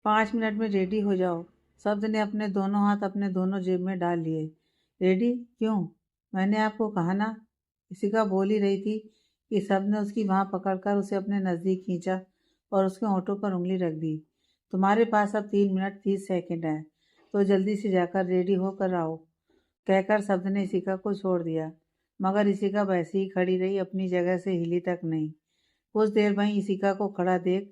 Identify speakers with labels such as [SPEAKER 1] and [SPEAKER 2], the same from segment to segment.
[SPEAKER 1] 5 minute में ready हो जाओ। शब्द ने अपने दोनों हाथ अपने दोनों जेब में डाल लिए। रेडी क्यों? मैंने आपको कहा ना। इशिका बोल ही रही थी कि शब्द ने उसकी बाँह पकड़कर उसे अपने नज़दीक खींचा और उसके होंठों पर उंगली रख दी। तुम्हारे पास अब 3 मिनट 30 सेकंड हैं, तो जल्दी से जाकर रेडी होकर आओ, कहकर शब्द ने इशिका को छोड़ दिया। मगर इशिका वैसे ही खड़ी रही, अपनी जगह से हिली तक नहीं। कुछ देर वहीं इशिका को खड़ा देख,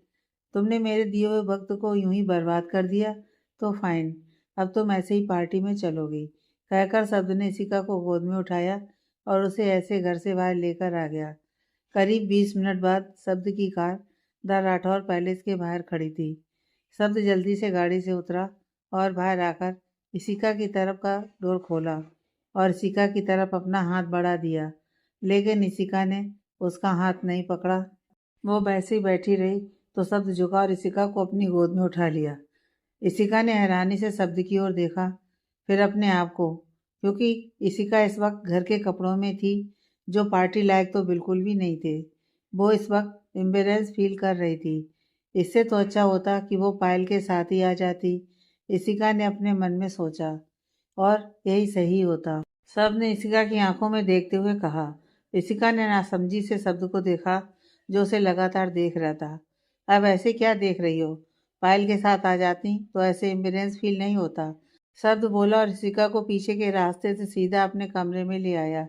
[SPEAKER 1] तुमने मेरे दिए हुए वक्त को यूं ही बर्बाद कर दिया, तो फाइन, अब तुम ऐसे ही पार्टी में चलोगी, कहकर शब्द ने इशिका को गोद में उठाया और उसे ऐसे घर से बाहर लेकर आ गया। करीब 20 मिनट बाद शब्द की कार द राठौर पैलेस के बाहर खड़ी थी। शब्द जल्दी से गाड़ी से उतरा और बाहर आकर इशिका की तरफ का डोर खोला और इशिका की तरफ अपना हाथ बढ़ा दिया, लेकिन इशिका ने उसका हाथ नहीं पकड़ा। वो वैसे ही बैठी रही तो शब्द झुका और इशिका को अपनी गोद में उठा लिया। इशिका ने हैरानी से शब्द की ओर देखा, फिर अपने आप को, क्योंकि इशिका इस वक्त घर के कपड़ों में थी, जो पार्टी लायक तो बिल्कुल भी नहीं थे। वो इस वक्त एम्बेरेंस फील कर रही थी। इससे तो अच्छा होता कि वो पायल के साथ ही आ जाती, इशिका ने अपने मन में सोचा, और यही सही होता। शब्द ने इशिका की आंखों में देखते हुए कहा। इशिका ने नासमझी से शब्द को देखा, जो उसे लगातार देख रहा था। अब ऐसे क्या देख रही हो? पायल के साथ आ जाती तो ऐसे एम्बुलेंस फील नहीं होता, शब्द बोला और इशिका को पीछे के रास्ते से सीधा अपने कमरे में ले आया।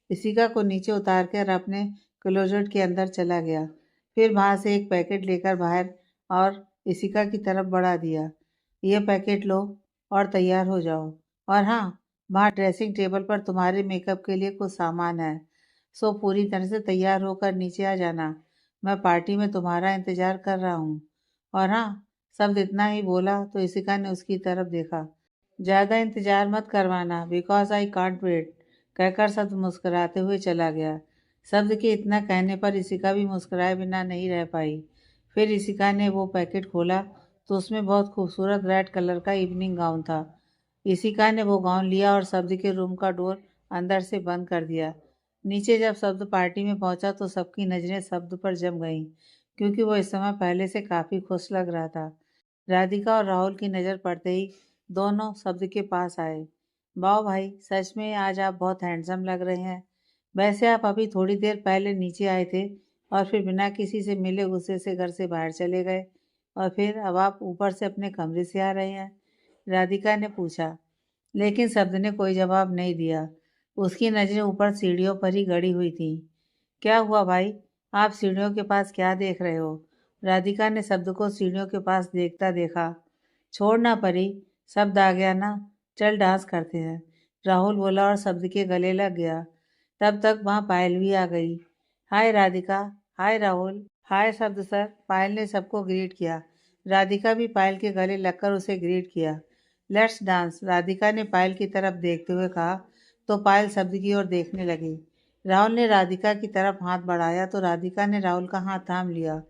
[SPEAKER 1] इशिका को नीचे उतार कर अपने क्लोजेट के अंदर चला गया, फिर वहां से एक पैकेट लेकर बाहर और इशिका की तरफ बढ़ा दिया। यह पैकेट लो और तैयार हो जाओ, और हाँ, वहाँ ड्रेसिंग टेबल पर तुम्हारे मेकअप के लिए कुछ सामान है, सो पूरी तरह से तैयार होकर नीचे आ जाना। मैं पार्टी में तुम्हारा इंतजार कर रहा हूँ। और हाँ, शब्द इतना ही बोला तो इशिका ने उसकी तरफ देखा। ज़्यादा इंतजार मत करवाना, बिकॉज आई कांट वेट, कहकर शब्द मुस्कुराते हुए चला गया। शब्द के इतना कहने पर इशिका भी मुस्कुराए बिना नहीं रह पाई। फिर इशिका ने वो पैकेट खोला तो उसमें बहुत खूबसूरत रेड कलर का इवनिंग गाउन था। इशिका ने वो गाउन लिया और शब्द के रूम का डोर अंदर से बंद कर दिया। नीचे जब शब्द पार्टी में पहुंचा तो सबकी नज़रें शब्द पर जम गईं, क्योंकि वो इस समय पहले से काफ़ी खुश लग रहा था। राधिका और राहुल की नज़र पड़ते ही दोनों शब्द के पास आए। वाह भाई, सच में आज आप बहुत हैंडसम लग रहे हैं। वैसे आप अभी थोड़ी देर पहले नीचे आए थे और फिर बिना किसी से मिले गुस्से से घर से बाहर चले गए, और फिर अब आप ऊपर से अपने कमरे से आ रहे हैं, राधिका ने पूछा। लेकिन शब्द ने कोई जवाब नहीं दिया। उसकी नज़रें ऊपर सीढ़ियों पर ही गड़ी हुई थीं। क्या हुआ भाई, आप सीढ़ियों के पास क्या देख रहे हो? राधिका ने शब्द को सीढ़ियों के पास देखता देखा। छोड़ ना परी, शब्द आ गया ना, चल डांस करते हैं, राहुल बोला और शब्द के गले लग गया। तब तक वहाँ पायल भी आ गई। हाय राधिका, हाय राहुल, हाय शब्द सर, पायल ने सबको ग्रीट किया। राधिका भी पायल के गले लगकर उसे ग्रीट किया। लेट्स डांस, राधिका ने पायल की तरफ देखते हुए कहा, तो पायल शब्द की ओर देखने लगी। राहुल ने राधिका की तरफ हाथ बढ़ाया तो राधिका ने राहुल का हाथ थाम लिया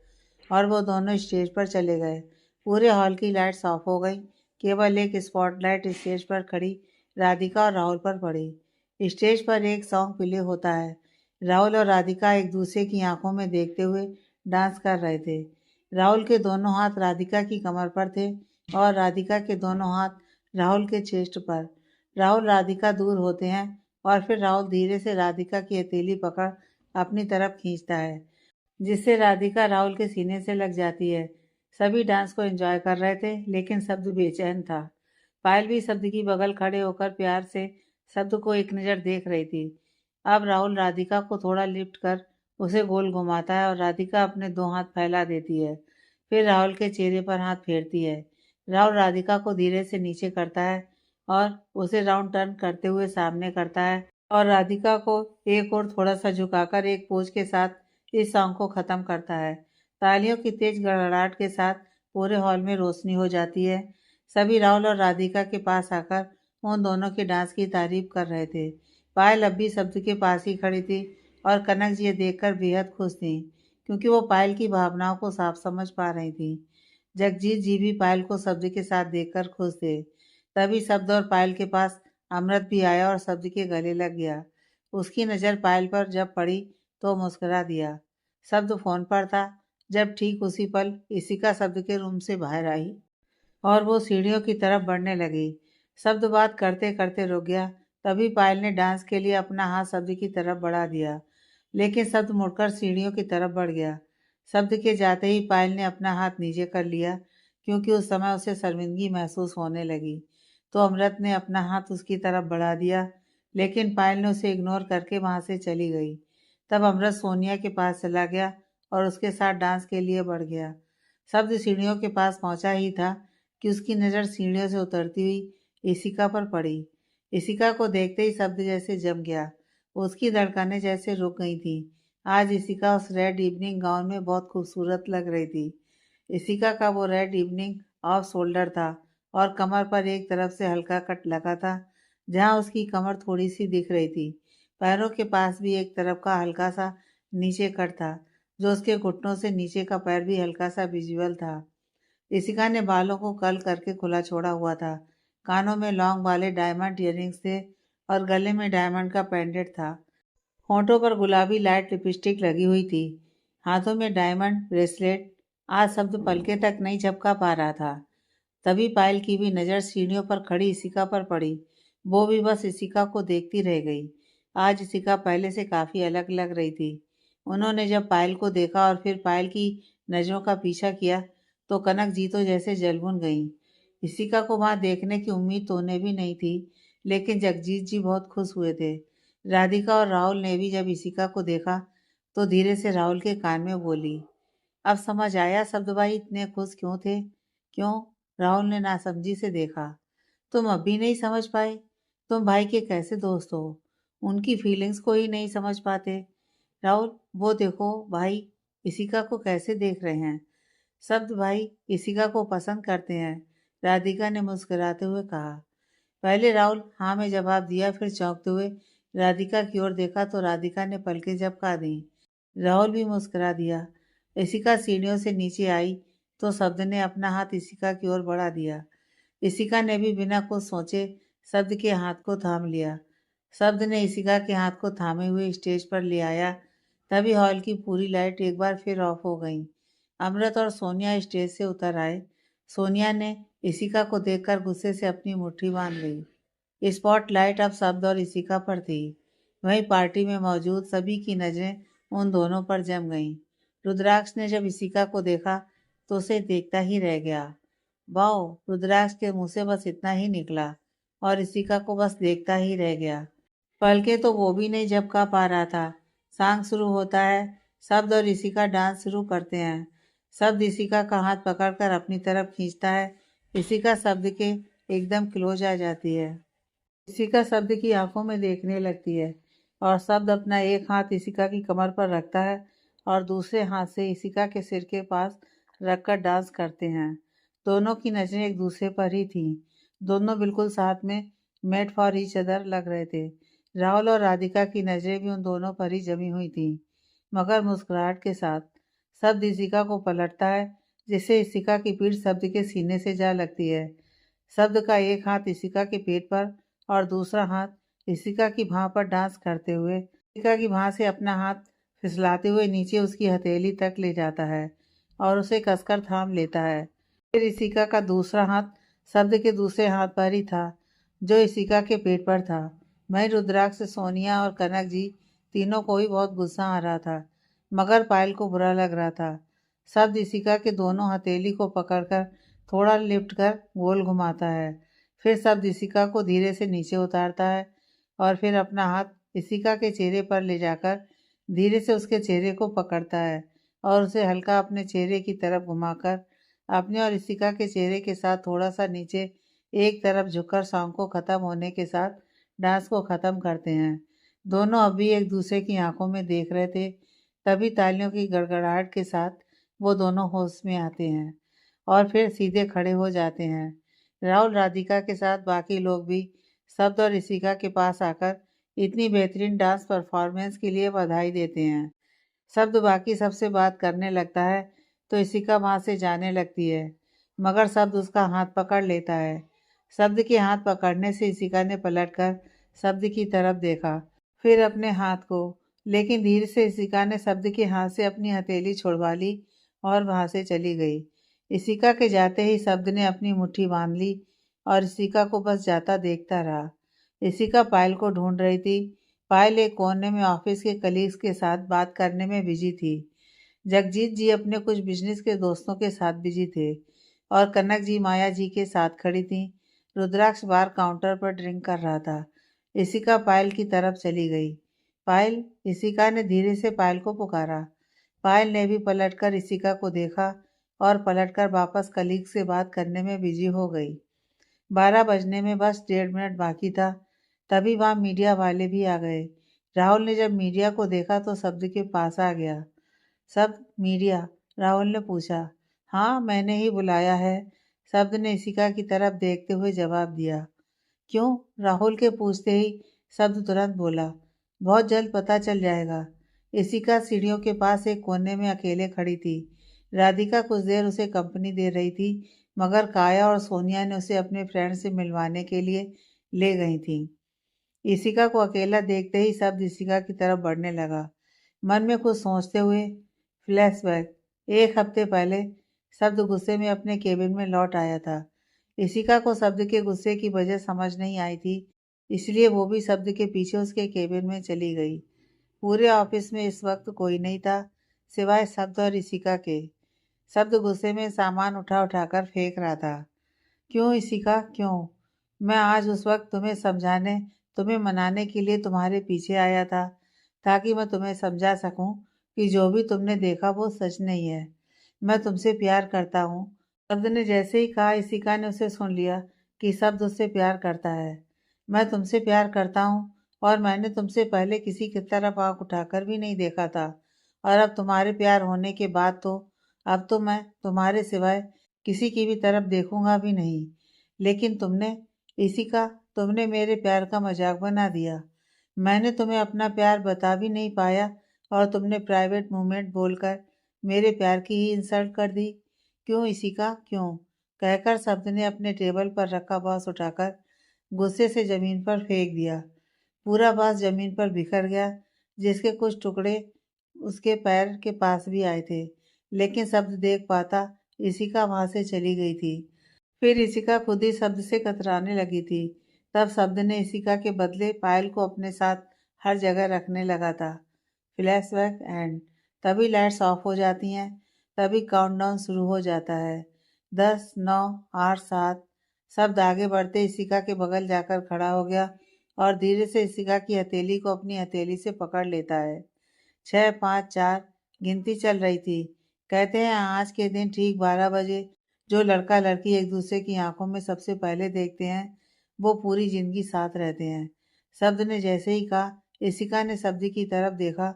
[SPEAKER 1] और वो दोनों स्टेज पर चले गए। पूरे हॉल की लाइट्स ऑफ हो गई, केवल एक स्पॉटलाइट स्टेज पर खड़ी राधिका और राहुल पर पड़ी। स्टेज पर एक सॉन्ग प्ले होता है। राहुल और राधिका एक दूसरे की आंखों में देखते हुए डांस कर रहे थे। राहुल के दोनों हाथ राधिका की कमर पर थे और राधिका के दोनों हाथ राहुल के चेस्ट पर। राहुल राधिका दूर होते हैं और फिर राहुल धीरे से राधिका की हथेली पकड़ अपनी तरफ खींचता है, जिससे राधिका राहुल के सीने से लग जाती है। सभी डांस को एंजॉय कर रहे थे, लेकिन शब्द बेचैन था। पायल भी शब्द की बगल खड़े होकर प्यार से शब्द को एक नज़र देख रही थी। अब राहुल राधिका को थोड़ा लिफ्ट कर उसे गोल घुमाता है और राधिका अपने दो हाथ फैला देती है। फिर राहुल के चेहरे पर हाथ फेरती है। राहुल राधिका को धीरे से नीचे करता है और उसे राउंड टर्न करते हुए सामने करता है और राधिका को एक और थोड़ा सा झुकाकर एक पोज के साथ इस सॉन्ग को ख़त्म करता है। तालियों की तेज गड़गड़ाहट के साथ पूरे हॉल में रोशनी हो जाती है। सभी राहुल और राधिका के पास आकर उन दोनों के डांस की तारीफ कर रहे थे। पायल अब भी शब्द के पास ही खड़ी थी और कनक जी ये देखकर बेहद खुश थी, क्योंकि वो पायल की भावनाओं को साफ समझ पा रही थी। जगजीत जी भी पायल को शब्द के साथ देखकर खुश थे। तभी शब्द और पायल के पास अमृत भी आया और शब्द के गले लग गया। उसकी नज़र पायल पर जब पड़ी तो मुस्कुरा दिया। शब्द फोन पर था जब ठीक उसी पल इशिका शब्द के रूम से बाहर आई। और वो सीढ़ियों की तरफ बढ़ने लगी। शब्द बात करते करते रुक गया। तभी पायल ने डांस के लिए अपना हाथ शब्द की तरफ बढ़ा दिया, लेकिन शब्द मुड़कर सीढ़ियों की तरफ बढ़ गया। शब्द के जाते ही पायल ने अपना हाथ नीचे कर लिया, क्योंकि उस समय उसे शर्मिंदगी महसूस होने लगी। तो अमृत ने अपना हाथ उसकी तरफ बढ़ा दिया, लेकिन पायल ने उसे इग्नोर करके वहां से चली गई। तब अमृत सोनिया के पास चला गया और उसके साथ डांस के लिए बढ़ गया। शब्द सीढ़ियों के पास पहुंचा ही था कि उसकी नज़र सीढ़ियों से उतरती हुई इशिका पर पड़ी। इशिका को देखते ही शब्द जैसे जम गया। उसकी धड़कनें जैसे रुक गई थीं। आज इशिका उस रेड इवनिंग गाउन में बहुत खूबसूरत लग रही थी। इशिका का वो रेड इवनिंग ऑफ शोल्डर था और कमर पर एक तरफ से हल्का कट लगा था, जहां उसकी कमर थोड़ी सी दिख रही थी। पैरों के पास भी एक तरफ का हल्का सा नीचे कट था, जो उसके घुटनों से नीचे का पैर भी हल्का सा विजुअल था। इशिका ने बालों को कर्ल करके खुला छोड़ा हुआ था। कानों में लॉन्ग वाले डायमंड इयररिंग्स थे और गले में डायमंड का पेंडेंट था। होंठों पर गुलाबी लाइट लिपस्टिक लगी हुई थी। हाथों में डायमंड ब्रेसलेट। आज शब्द पलके तक नहीं झपका पा रहा था। तभी पायल की भी नज़र सीढ़ियों पर खड़ी इशिका पर पड़ी। वो भी बस इशिका को देखती रह गई। आज इशिका पहले से काफ़ी अलग लग रही थी। उन्होंने जब पायल को देखा और फिर पायल की नज़रों का पीछा किया, तो कनक जी तो जैसे जलभुन गईं। इशिका को वहां देखने की उम्मीद तो उन्हें भी नहीं थी, लेकिन जगजीत जी बहुत खुश हुए थे। राधिका और राहुल ने भी जब इशिका को देखा, तो धीरे से राहुल के कान में बोली, अब समझ आया शब्द भाई इतने खुश क्यों थे। क्यों? राहुल ने नासमझी से देखा। तुम अब भी नहीं समझ पाए? तुम भाई के कैसे दोस्त हो, उनकी फीलिंग्स को ही नहीं समझ पाते? राहुल, वो देखो भाई इशिका को कैसे देख रहे हैं। शब्द भाई इशिका को पसंद करते हैं, राधिका ने मुस्कुराते हुए कहा। पहले राहुल हाँ में जवाब दिया, फिर चौंकते हुए राधिका की ओर देखा तो राधिका ने पलकें झपका दी। राहुल भी मुस्कुरा दिया। इशिका सीढ़ियों से नीचे आई तो शब्द ने अपना हाथ इशिका की ओर बढ़ा दिया। इशिका ने भी बिना कुछ सोचे शब्द के हाथ को थाम लिया। शब्द ने इशिका के हाथ को थामे हुए स्टेज पर ले आया। तभी हॉल की पूरी लाइट एक बार फिर ऑफ हो गई। अमृत और सोनिया स्टेज से उतर आए। सोनिया ने इशिका को देखकर गुस्से से अपनी मुट्ठी बांध ली। स्पॉटलाइट अब शब्द और इशिका पर थी। वहीं पार्टी में मौजूद सभी की नजरें उन दोनों पर जम गईं। रुद्राक्ष ने जब इशिका को देखा तो उसे देखता ही रह गया। वाओ! रुद्राक्ष के मुंह से बस इतना ही निकला और इशिका को बस देखता ही रह गया। पलके तो वो भी नहीं झपका पा रहा था। सॉन्ग शुरू होता है। शब्द और इशिका डांस शुरू करते हैं। शब्द इशिका का हाथ पकड़कर अपनी तरफ खींचता है। इशिका शब्द के एकदम क्लोज आ जाती है। इशिका शब्द की आंखों में देखने लगती है और शब्द अपना एक हाथ इशिका की कमर पर रखता है और दूसरे हाथ से इशिका के सिर के पास रखकर डांस करते हैं। दोनों की नजरें एक दूसरे पर ही थीं। दोनों बिल्कुल साथ में मेड फॉर ईच अदर लग रहे थे। राहुल और राधिका की नजरें भी उन दोनों पर ही जमी हुई थीं, मगर मुस्कुराहट के साथ। शब्द इशिका को पलटता है, जिससे इशिका की पीठ शब्द के सीने से जा लगती है। शब्द का एक हाथ इशिका के पेट पर और दूसरा हाथ इशिका की भां पर डांस करते हुए इशिका की भां से अपना हाथ फिसलाते हुए नीचे उसकी हथेली तक ले जाता है और उसे कसकर थाम लेता है। फिर इशिका का दूसरा हाथ शब्द के दूसरे हाथ पर ही था, जो इशिका के पेट पर था। वहीं रुद्राक्ष, सोनिया और कनक जी तीनों को ही बहुत गुस्सा आ रहा था, मगर पायल को बुरा लग रहा था। शब्द इशिका के दोनों हथेली को पकड़कर थोड़ा लिफ्ट कर गोल घुमाता है। फिर शब्द इशिका को धीरे से नीचे उतारता है और फिर अपना हाथ इशिका के चेहरे पर ले जाकर धीरे से उसके चेहरे को पकड़ता है और उसे हल्का अपने चेहरे की तरफ घुमाकर अपने और इशिका के चेहरे के साथ थोड़ा सा नीचे एक तरफ झुककर सॉन्ग को ख़त्म होने के साथ डांस को ख़त्म करते हैं। दोनों अभी एक दूसरे की आंखों में देख रहे थे। तभी तालियों की गड़गड़ाहट के साथ वो दोनों होश में आते हैं और फिर सीधे खड़े हो जाते हैं। राहुल, राधिका के साथ बाकी लोग भी शब्द और इशिका के पास आकर इतनी बेहतरीन डांस परफॉर्मेंस के लिए बधाई देते हैं। शब्द बाकी सबसे बात करने लगता है तो इशिका वहां से जाने लगती है, मगर शब्द उसका हाथ पकड़ लेता है। शब्द के हाथ पकड़ने से इशिका ने पलटकर शब्द की तरफ देखा, फिर अपने हाथ को, लेकिन धीरे से इशिका ने शब्द के हाथ से अपनी हथेली छुड़वा ली और वहां से चली गई। इशिका के जाते ही शब्द ने अपनी मुट्ठी बांध ली और इशिका को बस जाता देखता रहा। इशिका पायल को ढूंढ रही थी। पायल एक कोने में ऑफिस के कलीग्स के साथ बात करने में बिजी थी। जगजीत जी अपने कुछ बिजनेस के दोस्तों के साथ बिजी थे और कनक जी माया जी के साथ खड़ी थी। रुद्राक्ष बार काउंटर पर ड्रिंक कर रहा था। इशिका पायल की तरफ चली गई। पायल, इशिका ने धीरे से पायल को पुकारा। पायल ने भी पलटकर इशिका को देखा और पलटकर वापस कलीग से बात करने में बिजी हो गई। 12 बजने में बस 1.5 मिनट बाकी था। तभी वहाँ मीडिया वाले भी आ गए। राहुल ने जब मीडिया को देखा तो शब्द के पास आ गया। सब मीडिया? राहुल ने पूछा। हाँ, मैंने ही बुलाया है, शब्द ने इशिका की तरफ देखते हुए जवाब दिया। क्यों? राहुल के पूछते ही शब्द तुरंत बोला। बहुत जल्द पता चल जाएगा। इशिका सीढ़ियों के पास एक कोने में अकेले खड़ी थी। राधिका कुछ देर उसे कंपनी दे रही थी, मगर काया और सोनिया ने उसे अपने फ्रेंड से मिलवाने के लिए ले गई थी। इशिका को अकेला देखते ही शब्द इशिका की तरफ बढ़ने लगा, मन में कुछ सोचते हुए। फ्लैशबैक। 1 हफ्ते पहले शब्द गुस्से में अपने केबिन में लौट आया था। इशिका को शब्द के गुस्से की वजह समझ नहीं आई थी, इसलिए वो भी शब्द के पीछे उसके केबिन में चली गई। पूरे ऑफिस में इस वक्त कोई नहीं था सिवाय शब्द और इशिका के। शब्द गुस्से में सामान उठा उठाकर फेंक रहा था। क्यों इशिका, क्यों? मैं आज उस वक्त तुम्हें समझाने, तुम्हें मनाने के लिए तुम्हारे पीछे आया था, ताकि मैं तुम्हें समझा सकूं कि जो भी तुमने देखा वो सच नहीं है। मैं तुमसे प्यार करता हूँ। शब्द ने जैसे ही कहा, इशिका ने उसे सुन लिया कि शब्द उससे प्यार करता है। मैं तुमसे प्यार करता हूँ और मैंने तुमसे पहले किसी की तरफ आंख उठाकर भी नहीं देखा था, और अब तुम्हारे प्यार होने के बाद तो अब तो मैं तुम्हारे सिवाय किसी की भी तरफ देखूंगा भी नहीं। लेकिन तुमने, इशिका, तुमने मेरे प्यार का मजाक बना दिया। मैंने तुम्हें अपना प्यार बता भी नहीं पाया और तुमने प्राइवेट मूवमेंट बोलकर मेरे प्यार की ही इंसल्ट कर दी। क्यों इशिका, क्यों? कहकर शब्द ने अपने टेबल पर रखा बांस उठाकर गुस्से से जमीन पर फेंक दिया। पूरा बांस जमीन पर बिखर गया, जिसके कुछ टुकड़े उसके पैर के पास भी आए थे। लेकिन शब्द देख पाता, इशिका वहां से चली गई थी। फिर इशिका खुद ही शब्द से कतराने लगी थी। तब शब्द ने इशिका के बदले पायल को अपने साथ हर जगह रखने लगा था। Flashback and. तभी लाइट्स ऑफ हो जाती हैं, तभी काउंटडाउन शुरू हो जाता है। 10, 9, 8, 7। शब्द आगे बढ़ते इशिका के बगल जाकर खड़ा हो गया और धीरे से इशिका की हथेली को अपनी हथेली से पकड़ लेता है। 6, 5, 4 गिनती चल रही थी। कहते हैं आज के दिन ठीक 12 बजे जो लड़का लड़की एक दूसरे की आंखों में सबसे पहले देखते हैं, वो पूरी जिंदगी साथ रहते हैं। शब्द ने जैसे ही कहा, इशिका ने शब्द की तरफ देखा।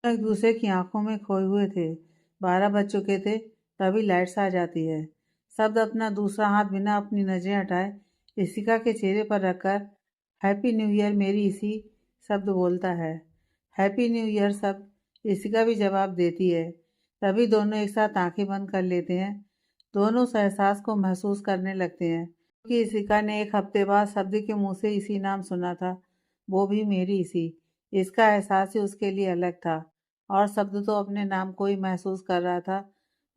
[SPEAKER 1] एक दूसरे की आंखों में खोए हुए थे। 12 बज चुके थे। तभी लाइट्स आ जाती है। शब्द अपना दूसरा हाथ बिना अपनी नजरें हटाए इशिका के चेहरे पर रखकर हैप्पी न्यू ईयर मेरी इसी, शब्द बोलता है। हैप्पी न्यू ईयर शब्द, इशिका भी जवाब देती है। तभी दोनों एक साथ आंखें बंद कर लेते हैं। दोनों उस एहसास को महसूस करने लगते हैं कि इशिका ने 1 हफ्ते बाद शब्द के मुंह से इसी नाम सुना था, वो भी मेरी इसी। इसका एहसास ही उसके लिए अलग था और शब्द तो अपने नाम को ही महसूस कर रहा था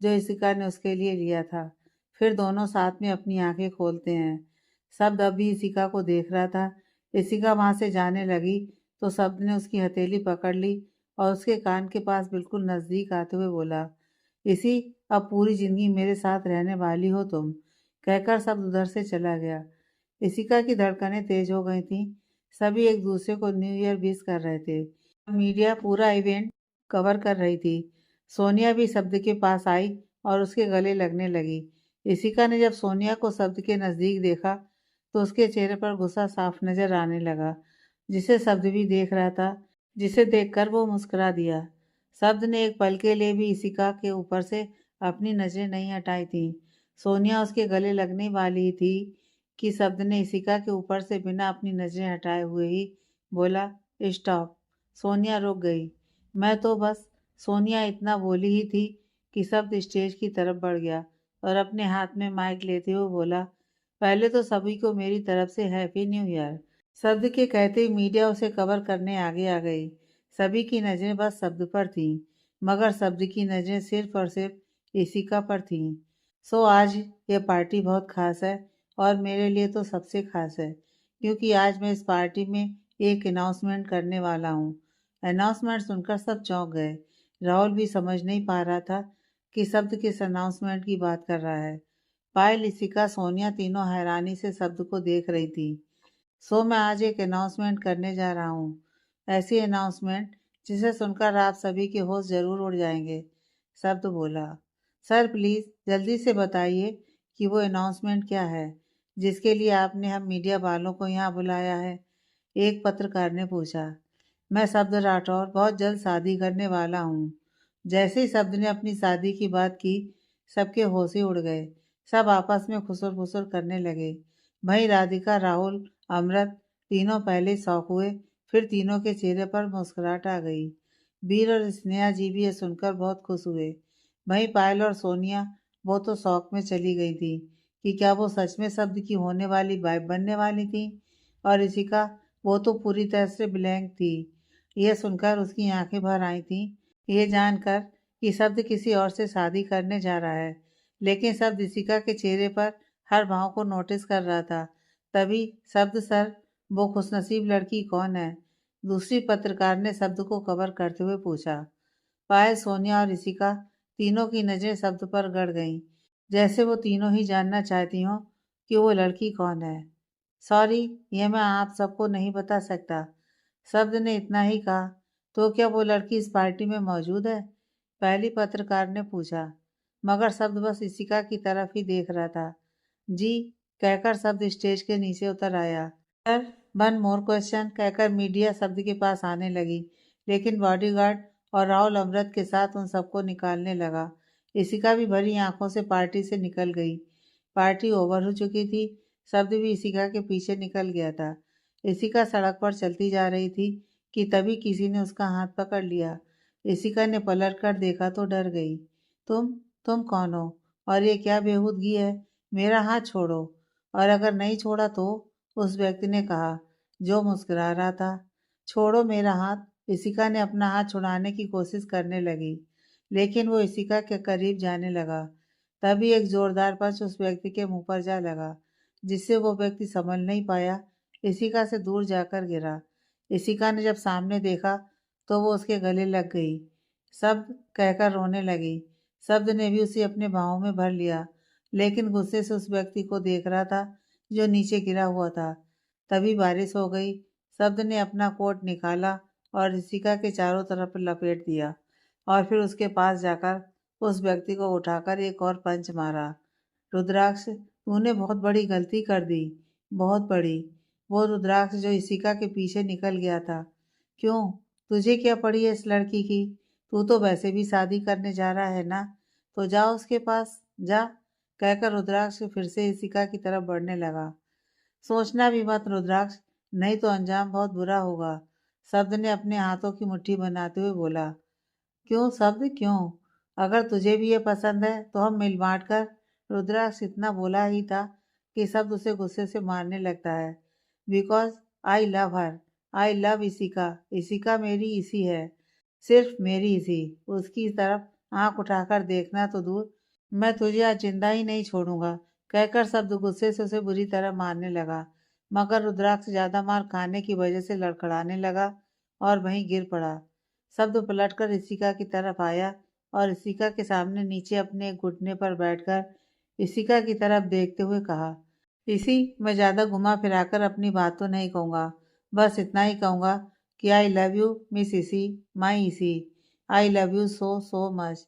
[SPEAKER 1] जो इशिका ने उसके लिए लिया था। फिर दोनों साथ में अपनी आंखें खोलते हैं। शब्द अभी इशिका को देख रहा था। इशिका वहां से जाने लगी तो शब्द ने उसकी हथेली पकड़ ली और उसके कान के पास बिल्कुल नजदीक आते हुए बोला, इसी, अब पूरी जिंदगी मेरे साथ रहने वाली हो तुम। कहकर शब्द उधर से चला गया। इशिका की धड़कनें तेज हो गई थीं। सभी एक दूसरे को न्यू ईयर विश कर रहे थे। मीडिया पूरा इवेंट कवर कर रही थी। सोनिया भी शब्द के पास आई और उसके गले लगने लगी। इशिका ने जब सोनिया को शब्द के नजदीक देखा तो उसके चेहरे पर गुस्सा साफ नजर आने लगा, जिसे शब्द भी देख रहा था, जिसे देखकर वो मुस्कुरा दिया। शब्द ने एक पल के लिए भी इशिका के ऊपर से अपनी नजरें नहीं हटाई थी। सोनिया उसके गले लगने वाली थी कि शब्द ने इशिका के ऊपर से बिना अपनी नजरें हटाए हुए ही बोला, स्टॉप। सोनिया रुक गई। मैं तो बस, सोनिया इतना बोली ही थी कि शब्द स्टेज की तरफ बढ़ गया और अपने हाथ में माइक लेते हुए बोला, पहले तो सभी को मेरी तरफ से हैप्पी न्यू ईयर। शब्द के कहते ही मीडिया उसे कवर करने आगे आ गई। सभी की नजरें बस शब्द पर थीं, मगर शब्द की नजरें सिर्फ और सिर्फ इशिका पर थीं। सो आज ये पार्टी बहुत ख़ास है और मेरे लिए तो सबसे ख़ास है क्योंकि आज मैं इस पार्टी में एक अनाउंसमेंट करने वाला हूँ। अनाउंसमेंट सुनकर सब चौंक गए। राहुल भी समझ नहीं पा रहा था कि शब्द किस अनाउंसमेंट की बात कर रहा है। पायल, इशिका, सोनिया तीनों हैरानी से शब्द को देख रही थी। सो मैं आज एक अनाउंसमेंट करने जा रहा हूँ। ऐसी अनाउंसमेंट जिसे सुनकर आप सभी के होश जरूर उड़ जाएंगे। शब्द बोला। सर प्लीज़ जल्दी से बताइए कि वो अनाउंसमेंट क्या है जिसके लिए आपने हम मीडिया वालों को यहाँ बुलाया है। एक पत्रकार ने पूछा। मैं शब्द राठौर बहुत जल्द शादी करने वाला हूँ। जैसे ही शब्द ने अपनी शादी की बात की, सबके होश ही उड़ गए। सब आपस में खुसर फुसर करने लगे। वहीं राधिका, राहुल, अमृत तीनों पहले शौक हुए, फिर तीनों के चेहरे पर मुस्कुराहट आ गई। वीर और स्नेहा जी भी ये सुनकर बहुत खुश हुए। वहीं पायल और सोनिया, वो तो शौक में चली गई थी कि क्या वो सच में शब्द की होने वाली वाइफ बनने वाली थी। और ऋषिका, वो तो पूरी तरह से ब्लैंक थी। यह सुनकर उसकी आंखें भर आई थीं, ये जानकर कि शब्द किसी और से शादी करने जा रहा है। लेकिन शब्द ऋषिका के चेहरे पर हर भाव को नोटिस कर रहा था। तभी शब्द, सर वो खुशनसीब लड़की कौन है? दूसरी पत्रकार ने शब्द को कवर करते हुए पूछा। पायल, सोनिया और ऋषिका तीनों की नजरें शब्द पर गड़ गईं, जैसे वो तीनों ही जानना चाहती हों कि वो लड़की कौन है। सॉरी, ये मैं आप सबको नहीं बता सकता। शब्द ने इतना ही कहा। तो क्या वो लड़की इस पार्टी में मौजूद है? पहली पत्रकार ने पूछा, मगर शब्द बस ऋषिका की तरफ ही देख रहा था। जी, कहकर शब्द स्टेज के नीचे उतर आया। सर, वन मोर क्वेश्चन कहकर मीडिया शब्द के पास आने लगी, लेकिन बॉडीगार्ड और राहुल अमृत के साथ उन सबको निकालने लगा। इशिका भी भरी आंखों से पार्टी से निकल गई। पार्टी ओवर हो चुकी थी। शब्द भी इशिका के पीछे निकल गया था। इशिका सड़क पर चलती जा रही थी कि तभी किसी ने उसका हाथ पकड़ लिया। इशिका ने पलट कर देखा तो डर गई। तुम कौन हो? और ये क्या बेहूदगी है? मेरा हाथ छोड़ो। और अगर नहीं छोड़ा तो? उस व्यक्ति ने कहा, जो मुस्कुरा रहा था। छोड़ो मेरा हाथ। इशिका ने अपना हाथ छुड़ाने की कोशिश करने लगी, लेकिन वो इशिका के करीब जाने लगा। तभी एक जोरदार पंच उस व्यक्ति के मुंह पर जा लगा, जिससे वो व्यक्ति संभल नहीं पाया, इशिका से दूर जाकर गिरा। इशिका ने जब सामने देखा तो वो उसके गले लग गई। शब्द कहकर रोने लगी। शब्द ने भी उसे अपने बाहों में भर लिया, लेकिन गुस्से से उस व्यक्ति को देख रहा था जो नीचे गिरा हुआ था। तभी बारिश हो गई। शब्द ने अपना कोट निकाला और ऋषिका के चारों तरफ लपेट दिया और फिर उसके पास जाकर उस व्यक्ति को उठाकर एक और पंच मारा। रुद्राक्ष, तूने बहुत बड़ी गलती कर दी, बहुत बड़ी। वो रुद्राक्ष जो इशिका के पीछे निकल गया था। क्यों? तुझे क्या पड़ी है इस लड़की की? तू तो वैसे भी शादी करने जा रहा है ना, तो जा उसके पास जा, कहकर रुद्राक्ष फिर से इशिका की तरफ बढ़ने लगा। सोचना भी मत रुद्राक्ष, नहीं तो अंजाम बहुत बुरा होगा। शब्द ने अपने हाथों की मुट्ठी बनाते हुए बोला। क्यों शब्द, क्यों? अगर तुझे भी ये पसंद है तो हम मिल बांट कर। रुद्राक्ष इतना बोला ही था कि शब्द उसे गुस्से से मारने लगता है। Because I love her, I love Ishika. Ishika मेरी इसी है, सिर्फ मेरी इसी। उसकी तरफ आंख उठाकर देखना तो दूर, मैं तुझे आज जिंदा ही नहीं छोड़ूंगा, कहकर शब्द गुस्से से उसे बुरी तरह मारने लगा। मगर रुद्राक्ष ज्यादा मार खाने की वजह से लड़खड़ाने लगा और वहीं गिर पड़ा। शब्द पलटकर इशिका की तरफ आया और इशिका के सामने नीचे अपने एक घुटने पर बैठकर इशिका की तरफ देखते हुए कहा, इसी, मैं ज्यादा घुमा फिराकर अपनी बात तो नहीं कहूँगा। बस इतना ही कहूँगा कि आई लव यू मिस इसी, माई इसी। I love you so so much.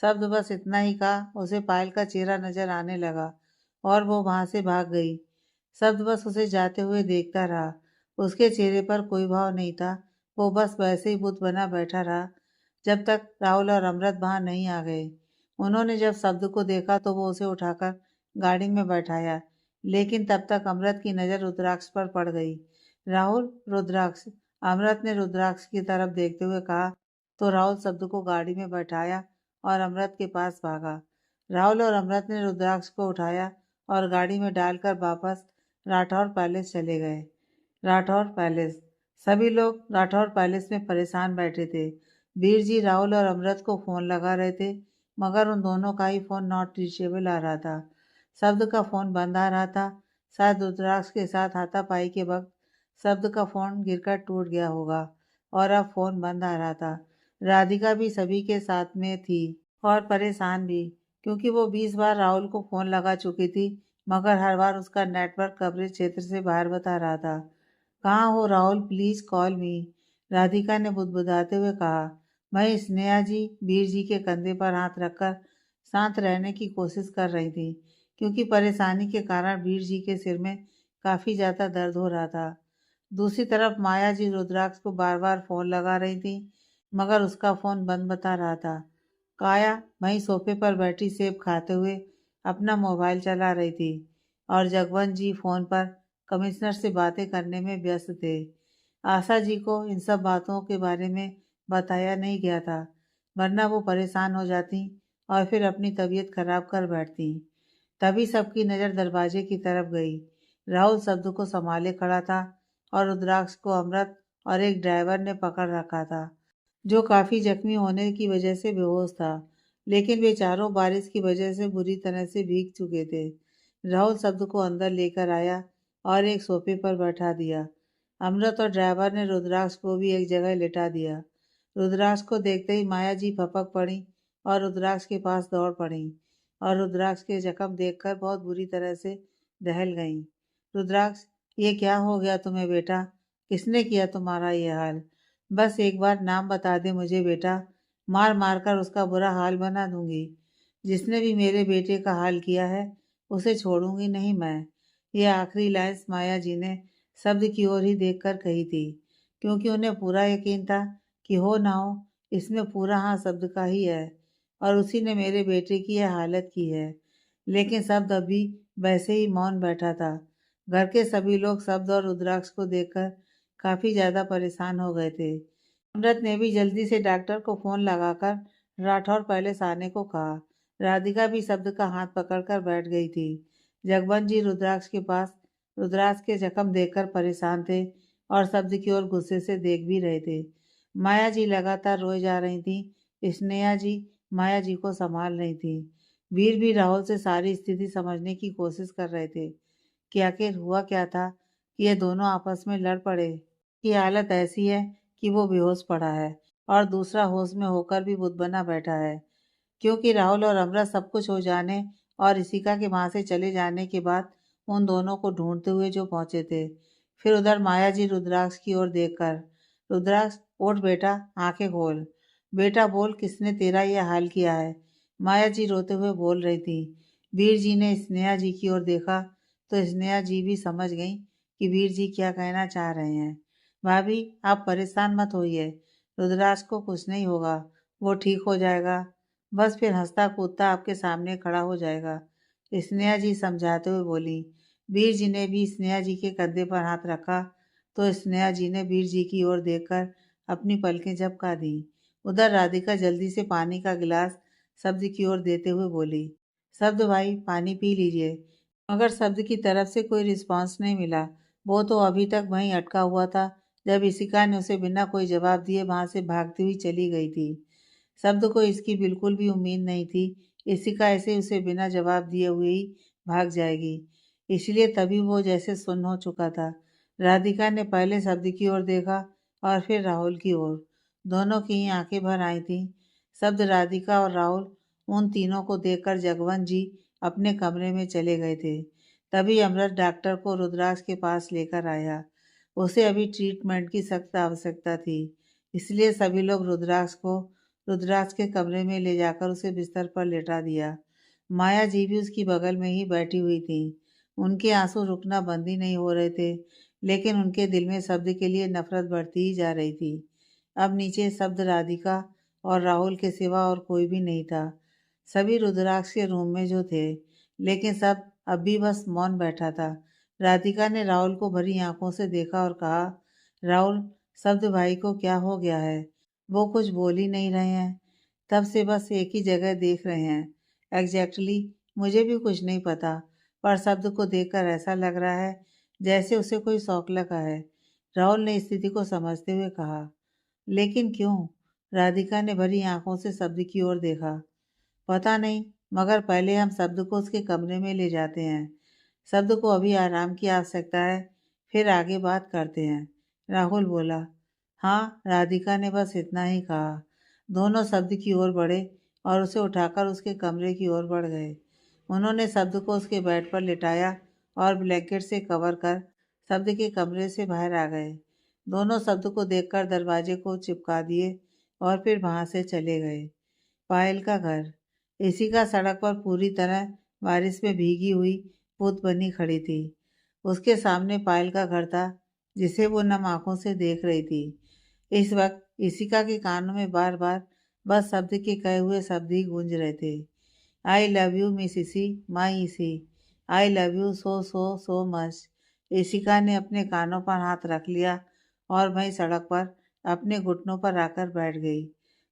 [SPEAKER 1] शब्द बस इतना ही कहा, उसे पायल का चेहरा नजर आने लगा और वो वहां से भाग गई। शब्द बस उसे जाते हुए देखता रहा। उसके चेहरे पर कोई भाव नहीं था। वो बस वैसे ही बुत बना बैठा रहा जब तक राहुल और अमृत वहां नहीं आ गए। उन्होंने जब शब्द को देखा तो वो उसे उठाकर गाड़ी में बैठाया, लेकिन तब तक अमृत की नजर रुद्राक्ष पर पड़ गई। राहुल, रुद्राक्ष, अमृत ने रुद्राक्ष की तरफ देखते हुए कहा। तो राहुल शब्द को गाड़ी में बैठाया और अमृत के पास भागा। राहुल और अमृत ने रुद्राक्ष को उठाया और गाड़ी में डालकर वापस राठौर पैलेस चले गए। राठौर पैलेस। सभी लोग राठौर पैलेस में परेशान बैठे थे। वीर जी राहुल और अमृत को फोन लगा रहे थे। मगर उन दोनों का ही फ़ोन नॉट रीचेबल आ रहा था। शब्द का फ़ोन बंद आ रहा था। शायद रुद्राक्ष के साथ हाथापाई के वक्त शब्द का फ़ोन गिरकर टूट गया होगा और अब फ़ोन बंद आ रहा था। राधिका भी सभी के साथ में थी और परेशान भी, क्योंकि वो 20 बार राहुल को फ़ोन लगा चुकी थी, मगर हर बार उसका नेटवर्क कवरेज क्षेत्र से बाहर बता रहा था। कहाँ हो राहुल, प्लीज़ कॉल मी, राधिका ने बुदबुदाते हुए कहा। वहीं स्नेहा जी वीर जी के कंधे पर हाथ रखकर शांत रहने की कोशिश कर रही थी, क्योंकि परेशानी के कारण वीर जी के सिर में काफ़ी ज़्यादा दर्द हो रहा था। दूसरी तरफ माया जी रुद्राक्ष को बार बार फ़ोन लगा रही थी, मगर उसका फ़ोन बंद बता रहा था। काया वहीं सोफे पर बैठी सेब खाते हुए अपना मोबाइल चला रही थी और जगवंत जी फ़ोन पर कमिश्नर से बातें करने में व्यस्त थे। आशा जी को इन सब बातों के बारे में बताया नहीं गया था, वरना वो परेशान हो जाती और फिर अपनी तबीयत खराब कर बैठती। तभी सबकी नज़र दरवाजे की तरफ गई। राहुल शब्द को संभाले खड़ा था और रुद्राक्ष को अमृत और एक ड्राइवर ने पकड़ रखा था, जो काफ़ी जख्मी होने की वजह से बेहोश था, लेकिन वे चारों बारिश की वजह से बुरी तरह से भीग चुके थे। राहुल शब्द को अंदर लेकर आया और एक सोफे पर बैठा दिया। अमृत और ड्राइवर ने रुद्राक्ष को भी एक जगह लेटा दिया। रुद्राक्ष को देखते ही माया जी फपक पड़ी और रुद्राक्ष के पास दौड़ पड़ी और रुद्राक्ष के जख्म देखकर बहुत बुरी तरह से दहल गईं। रुद्राक्ष, ये क्या हो गया तुम्हें बेटा? किसने किया तुम्हारा ये हाल? बस एक बार नाम बता दे मुझे बेटा, मार मार कर उसका बुरा हाल बना दूंगी। जिसने भी मेरे बेटे का हाल किया है उसे छोड़ूंगी नहीं मैं। ये आखिरी लाइन्स माया जी ने शब्द की ओर ही देखकर कही थी, क्योंकि उन्हें पूरा यकीन था कि हो ना हो इसमें पूरा हाथ शब्द का ही है और उसी ने मेरे बेटे की यह हालत की है। लेकिन शब्द अभी वैसे ही मौन बैठा था। घर के सभी लोग शब्द और रुद्राक्ष को देखकर काफ़ी ज़्यादा परेशान हो गए थे। अमृत ने भी जल्दी से डॉक्टर को फ़ोन लगाकर राठौर पैलेस आने को कहा। राधिका भी शब्द का हाथ पकड़कर बैठ गई थी। जगवंत जी रुद्राक्ष के पास रुद्राक्ष के जख्म देखकर परेशान थे और शब्द की ओर गुस्से से देख भी रहे थे। माया जी लगातार रोए जा रही थी। स्नेहा जी माया जी को संभाल रही थी। वीर भी राहुल से सारी स्थिति समझने की कोशिश कर रहे थे कि आखिर हुआ क्या था कि ये दोनों आपस में लड़ पड़े। की हालत ऐसी है कि वो बेहोश पड़ा है और दूसरा होश में होकर भी बुत बना बैठा है, क्योंकि राहुल और अमृत सब कुछ हो जाने और इशिका के वहां से चले जाने के बाद उन दोनों को ढूंढते हुए जो पहुंचे थे। फिर उधर माया जी रुद्राक्ष की ओर देखकर, रुद्राक्ष उठ बेटा, आंखें खोल। बेटा बोल, किसने तेरा ये हाल किया है? माया जी रोते हुए बोल रही थी। वीर जी ने स्नेहा जी की ओर देखा तो स्नेहा जी भी समझ गई कि वीर जी क्या कहना चाह रहे हैं। भाभी, आप परेशान मत होइए, रुद्राक्ष को कुछ नहीं होगा, वो ठीक हो जाएगा, बस फिर हंसता कूदता आपके सामने खड़ा हो जाएगा, स्नेहा जी समझाते हुए बोली। वीर जी ने भी स्नेहा जी के कंधे पर हाथ रखा तो स्नेहा जी ने वीर जी की ओर देखकर अपनी पलकें झपका दी। उधर राधिका जल्दी से पानी का गिलास शब्द की ओर देते हुए बोली। शब्द भाई, पानी पी लीजिए। मगर शब्द की तरफ से कोई रिस्पांस नहीं मिला। वो तो अभी तक वहीं अटका हुआ था जब इशिका ने उसे बिना कोई जवाब दिए वहां से भागती हुई चली गई थी। शब्द को इसकी बिल्कुल भी उम्मीद नहीं थी इशिका ऐसे उसे बिना जवाब दिए हुए ही भाग जाएगी, इसलिए तभी वो जैसे सुन्न हो चुका था। राधिका ने पहले शब्द की ओर देखा और फिर राहुल की ओर। दोनों की ही आंखें भर आई थीं। शब्द, राधिका और राहुल, उन तीनों को देखकर जगवंत जी अपने कमरे में चले गए थे। तभी अमृत डॉक्टर को रुद्राक्ष के पास लेकर आया। उसे अभी ट्रीटमेंट की सख्त आवश्यकता थी, इसलिए सभी लोग रुद्राक्ष को रुद्राक्ष के कमरे में ले जाकर उसे बिस्तर पर लेटा दिया। माया जी भी उसकी बगल में ही बैठी हुई थी। उनके आंसू रुकना बंद ही नहीं हो रहे थे, लेकिन उनके दिल में शब्द के लिए नफरत बढ़ती ही जा रही थी। अब नीचे शब्द, राधिका और राहुल के सिवा और कोई भी नहीं था। सभी रुद्राक्ष के रूम में जो थे, लेकिन सब अब भी बस मौन बैठा था। राधिका ने राहुल को भरी आंखों से देखा और कहा, राहुल, शब्द भाई को क्या हो गया है? वो कुछ बोल ही नहीं रहे हैं, तब से बस एक ही जगह देख रहे हैं। एग्जैक्टली मुझे भी कुछ नहीं पता, पर शब्द को देखकर ऐसा लग रहा है जैसे उसे कोई शौक लगा है। राहुल ने स्थिति को समझते हुए कहा। लेकिन क्यों? राधिका ने भरी आंखों से शब्द की ओर देखा। पता नहीं, मगर पहले हम शब्द को उसके कमरे में ले जाते हैं। शब्द को अभी आराम की आवश्यकता है, फिर आगे बात करते हैं। राहुल बोला। हाँ, राधिका ने बस इतना ही कहा। दोनों शब्द की ओर बढ़े और उसे उठाकर उसके कमरे की ओर बढ़ गए। उन्होंने शब्द को उसके बेड पर लिटाया और ब्लैंकेट से कवर कर शब्द के कमरे से बाहर आ गए। दोनों शब्द को देखकर दरवाजे को चिपका दिए और फिर वहां से चले गए। पायल का घर। इशिका सड़क पर पूरी तरह बारिश में भीगी हुई पुत बनी खड़ी थी। उसके सामने पायल का घर था, जिसे वो नम आंखों से देख रही थी। इस वक्त इशिका के कानों में बार बार बस शब्द के कहे हुए शब्द ही गूंज रहे थे। आई लव यू मिस इसी, माई इसी। I love you so so so much. Ishika ने अपने कानों पर हाथ रख लिया और वहीं सड़क पर अपने घुटनों पर आकर बैठ गई।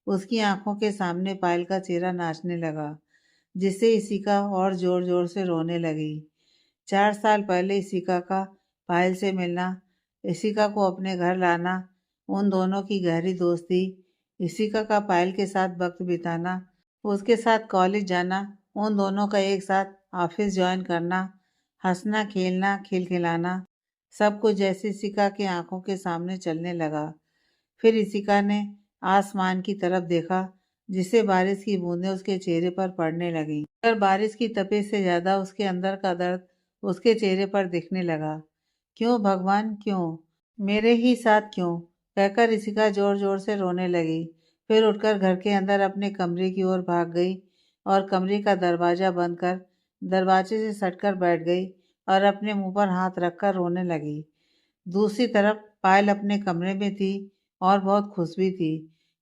[SPEAKER 1] उसकी आंखों के सामने पायल का चेहरा नाचने लगा, जिससे इशिका और जोर जोर से रोने लगी। 4 साल पहले इशिका का पायल से मिलना, इशिका को अपने घर लाना, उन दोनों की गहरी दोस्ती, इशिका का पायल के साथ वक्त बिताना, उसके साथ कॉलेज जाना, उन दोनों का एक साथ ऑफिस ज्वाइन करना, हंसना खेलना खिलखिलाना, सब कुछ जैसे इशिका की आंखों के सामने चलने लगा। फिर इशिका ने आसमान की तरफ देखा, जिससे बारिश की बूंदें उसके चेहरे पर पड़ने लगीं। पर बारिश की तपिश से ज्यादा उसके अंदर का दर्द उसके चेहरे पर दिखने लगा। क्यों भगवान क्यों, मेरे ही साथ क्यों, कहकर इशिका जोर जोर से रोने लगी। फिर उठकर घर के अंदर अपने कमरे की ओर भाग गई और कमरे का दरवाजा बंद कर दरवाजे से सटकर बैठ गई और अपने मुंह पर हाथ रखकर रोने लगी। दूसरी तरफ पायल अपने कमरे में थी और बहुत खुश भी थी,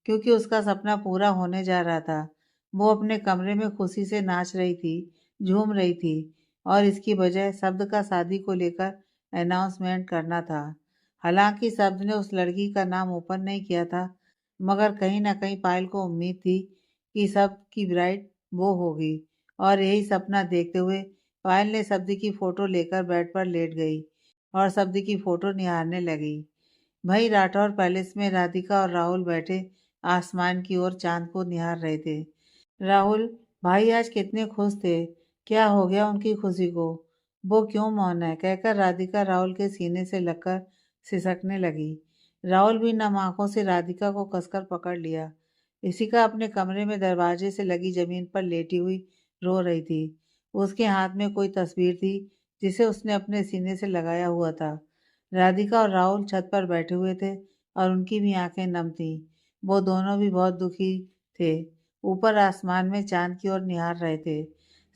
[SPEAKER 1] क्योंकि उसका सपना पूरा होने जा रहा था। वो अपने कमरे में खुशी से नाच रही थी, झूम रही थी, और इसकी वजह शब्द का शादी को लेकर अनाउंसमेंट करना था। हालांकि शब्द ने उस लड़की का नाम ओपन नहीं किया था, मगर कहीं ना कहीं पायल को उम्मीद थी कि शब्द की ब्राइड वो होगी। और यही सपना देखते हुए पायल ने शब्द की फोटो लेकर बेड पर लेट गई और शब्द की फोटो निहारने लगी। वहीं राठौर पैलेस में राधिका और राहुल बैठे आसमान की ओर चांद को निहार रहे थे। राहुल भाई आज कितने खुश थे, क्या हो गया उनकी खुशी को, वो क्यों मौन है, कहकर राधिका राहुल के सीने से लगकर सिसकने लगी। राहुल भी नम आंखों से राधिका को कसकर पकड़ लिया। इशिका अपने कमरे में दरवाजे से लगी जमीन पर लेटी हुई रो रही थी। उसके हाथ में कोई तस्वीर थी, जिसे उसने अपने सीने से लगाया हुआ था। राधिका और राहुल छत पर बैठे हुए थे और उनकी भी आंखें नम थीं। वो दोनों भी बहुत दुखी थे। ऊपर आसमान में चांद की ओर निहार रहे थे।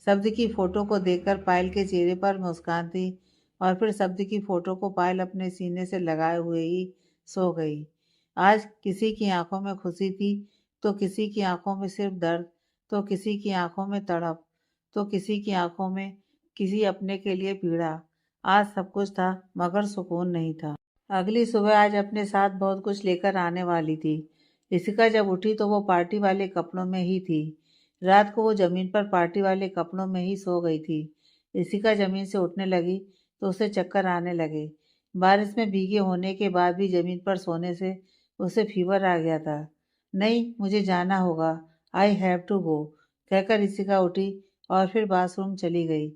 [SPEAKER 1] शब्द की फोटो को देखकर पायल के चेहरे पर मुस्कान थी और फिर शब्द की फोटो को पायल अपने सीने से लगाए हुए ही सो गई। आज किसी की आंखों में खुशी थी, तो किसी की आंखों में सिर्फ दर्द, तो किसी की आंखों में तड़प, तो किसी की आंखों में किसी अपने के लिए पीड़ा। आज सब कुछ था, मगर सुकून नहीं था। अगली सुबह आज अपने साथ बहुत कुछ लेकर आने वाली थी। इशिका जब उठी तो वो पार्टी वाले कपड़ों में ही थी। रात को वो जमीन पर पार्टी वाले कपड़ों में ही सो गई थी। इशिका जमीन से उठने लगी तो उसे चक्कर आने लगे। बारिश में भीगे होने के बाद भी जमीन पर सोने से उसे फीवर आ गया था। नहीं, मुझे जाना होगा, आई हैव टू गो, कहकर इशिका उठी और फिर बाथरूम चली गई।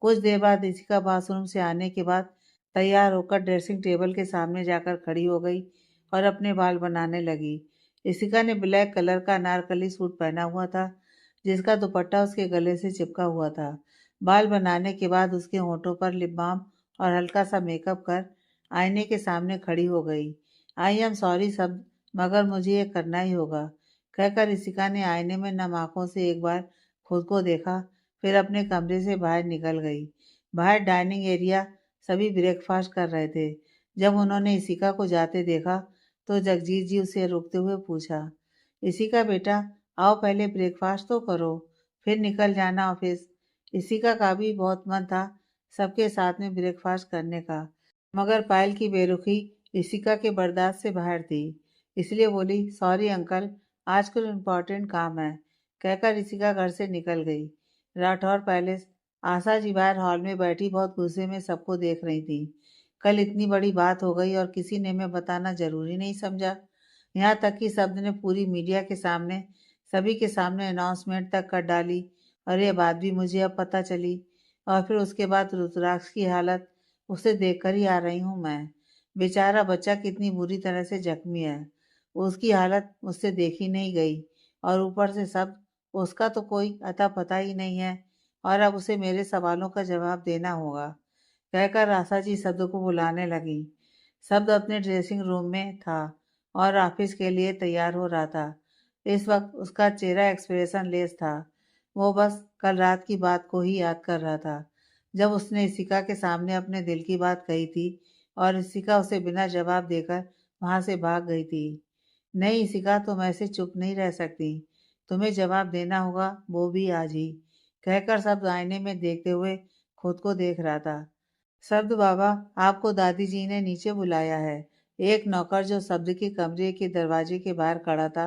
[SPEAKER 1] कुछ देर बाद इशिका बाथरूम से आने के बाद तैयार होकर ड्रेसिंग टेबल के सामने जाकर खड़ी हो गई और अपने बाल बनाने लगी। इशिका ने ब्लैक कलर का अनारकली सूट पहना हुआ था, जिसका दुपट्टा उसके गले से चिपका हुआ था। बाल बनाने के बाद उसके होठों पर लिप बाम और हल्का सा मेकअप कर आईने के सामने खड़ी हो गई। आई एम सॉरी सब, मगर मुझे ये करना ही होगा, कहकर इशिका ने आईने में नम आंखों से एक बार खुद को देखा, फिर अपने कमरे से बाहर निकल गई। बाहर डाइनिंग एरिया सभी ब्रेकफास्ट कर रहे थे। जब उन्होंने इशिका को जाते देखा तो जगजीत जी उसे रोकते हुए पूछा, इशिका बेटा, आओ पहले ब्रेकफास्ट तो करो, फिर निकल जाना ऑफिस। इशिका का भी बहुत मन था सबके साथ में ब्रेकफास्ट करने का, मगर पायल की बेरुखी इशिका के बर्दाश्त से बाहर थी, इसलिए बोली, सॉरी अंकल, आज कुछ इम्पोर्टेंट काम है, कहकर इशिका घर से निकल गई। राठौर पैलेस। आशा जी बाहर हॉल में बैठी बहुत गुस्से में सबको देख रही थी। कल इतनी बड़ी बात हो गई और किसी ने मैं बताना जरूरी नहीं समझा। यहाँ तक कि शब्द ने पूरी मीडिया के सामने सभी के सामने अनाउंसमेंट तक कर डाली और यह बात भी मुझे अब पता चली। और फिर उसके बाद रुद्राक्ष की हालत उसे देखकर ही आ रही हूँ मैं। बेचारा बच्चा कितनी बुरी तरह से जख्मी है। उसकी हालत मुझसे देखी नहीं गई और ऊपर से सब उसका तो कोई अता पता ही नहीं है और अब उसे मेरे सवालों का जवाब देना होगा, कहकर आशा जी शब्द को बुलाने लगी। शब्द अपने ड्रेसिंग रूम में था और ऑफिस के लिए तैयार हो रहा था। इस वक्त उसका चेहरा एक्सप्रेशन लेस था। वो बस कल रात की बात को ही याद कर रहा था, जब उसने इशिका के सामने अपने दिल की बात कही थी और इशिका उसे बिना जवाब देकर वहां से भाग गई थी। नहीं इशिका, तुम ऐसे चुप नहीं रह सकती, तुम्हें जवाब देना होगा, वो भी आज ही, कहकर शब्द आईने में देखते हुए खुद को देख रहा था। शब्द बाबा, आपको दादी जी ने नीचे बुलाया है, एक नौकर जो शब्द के कमरे के दरवाजे के बाहर खड़ा था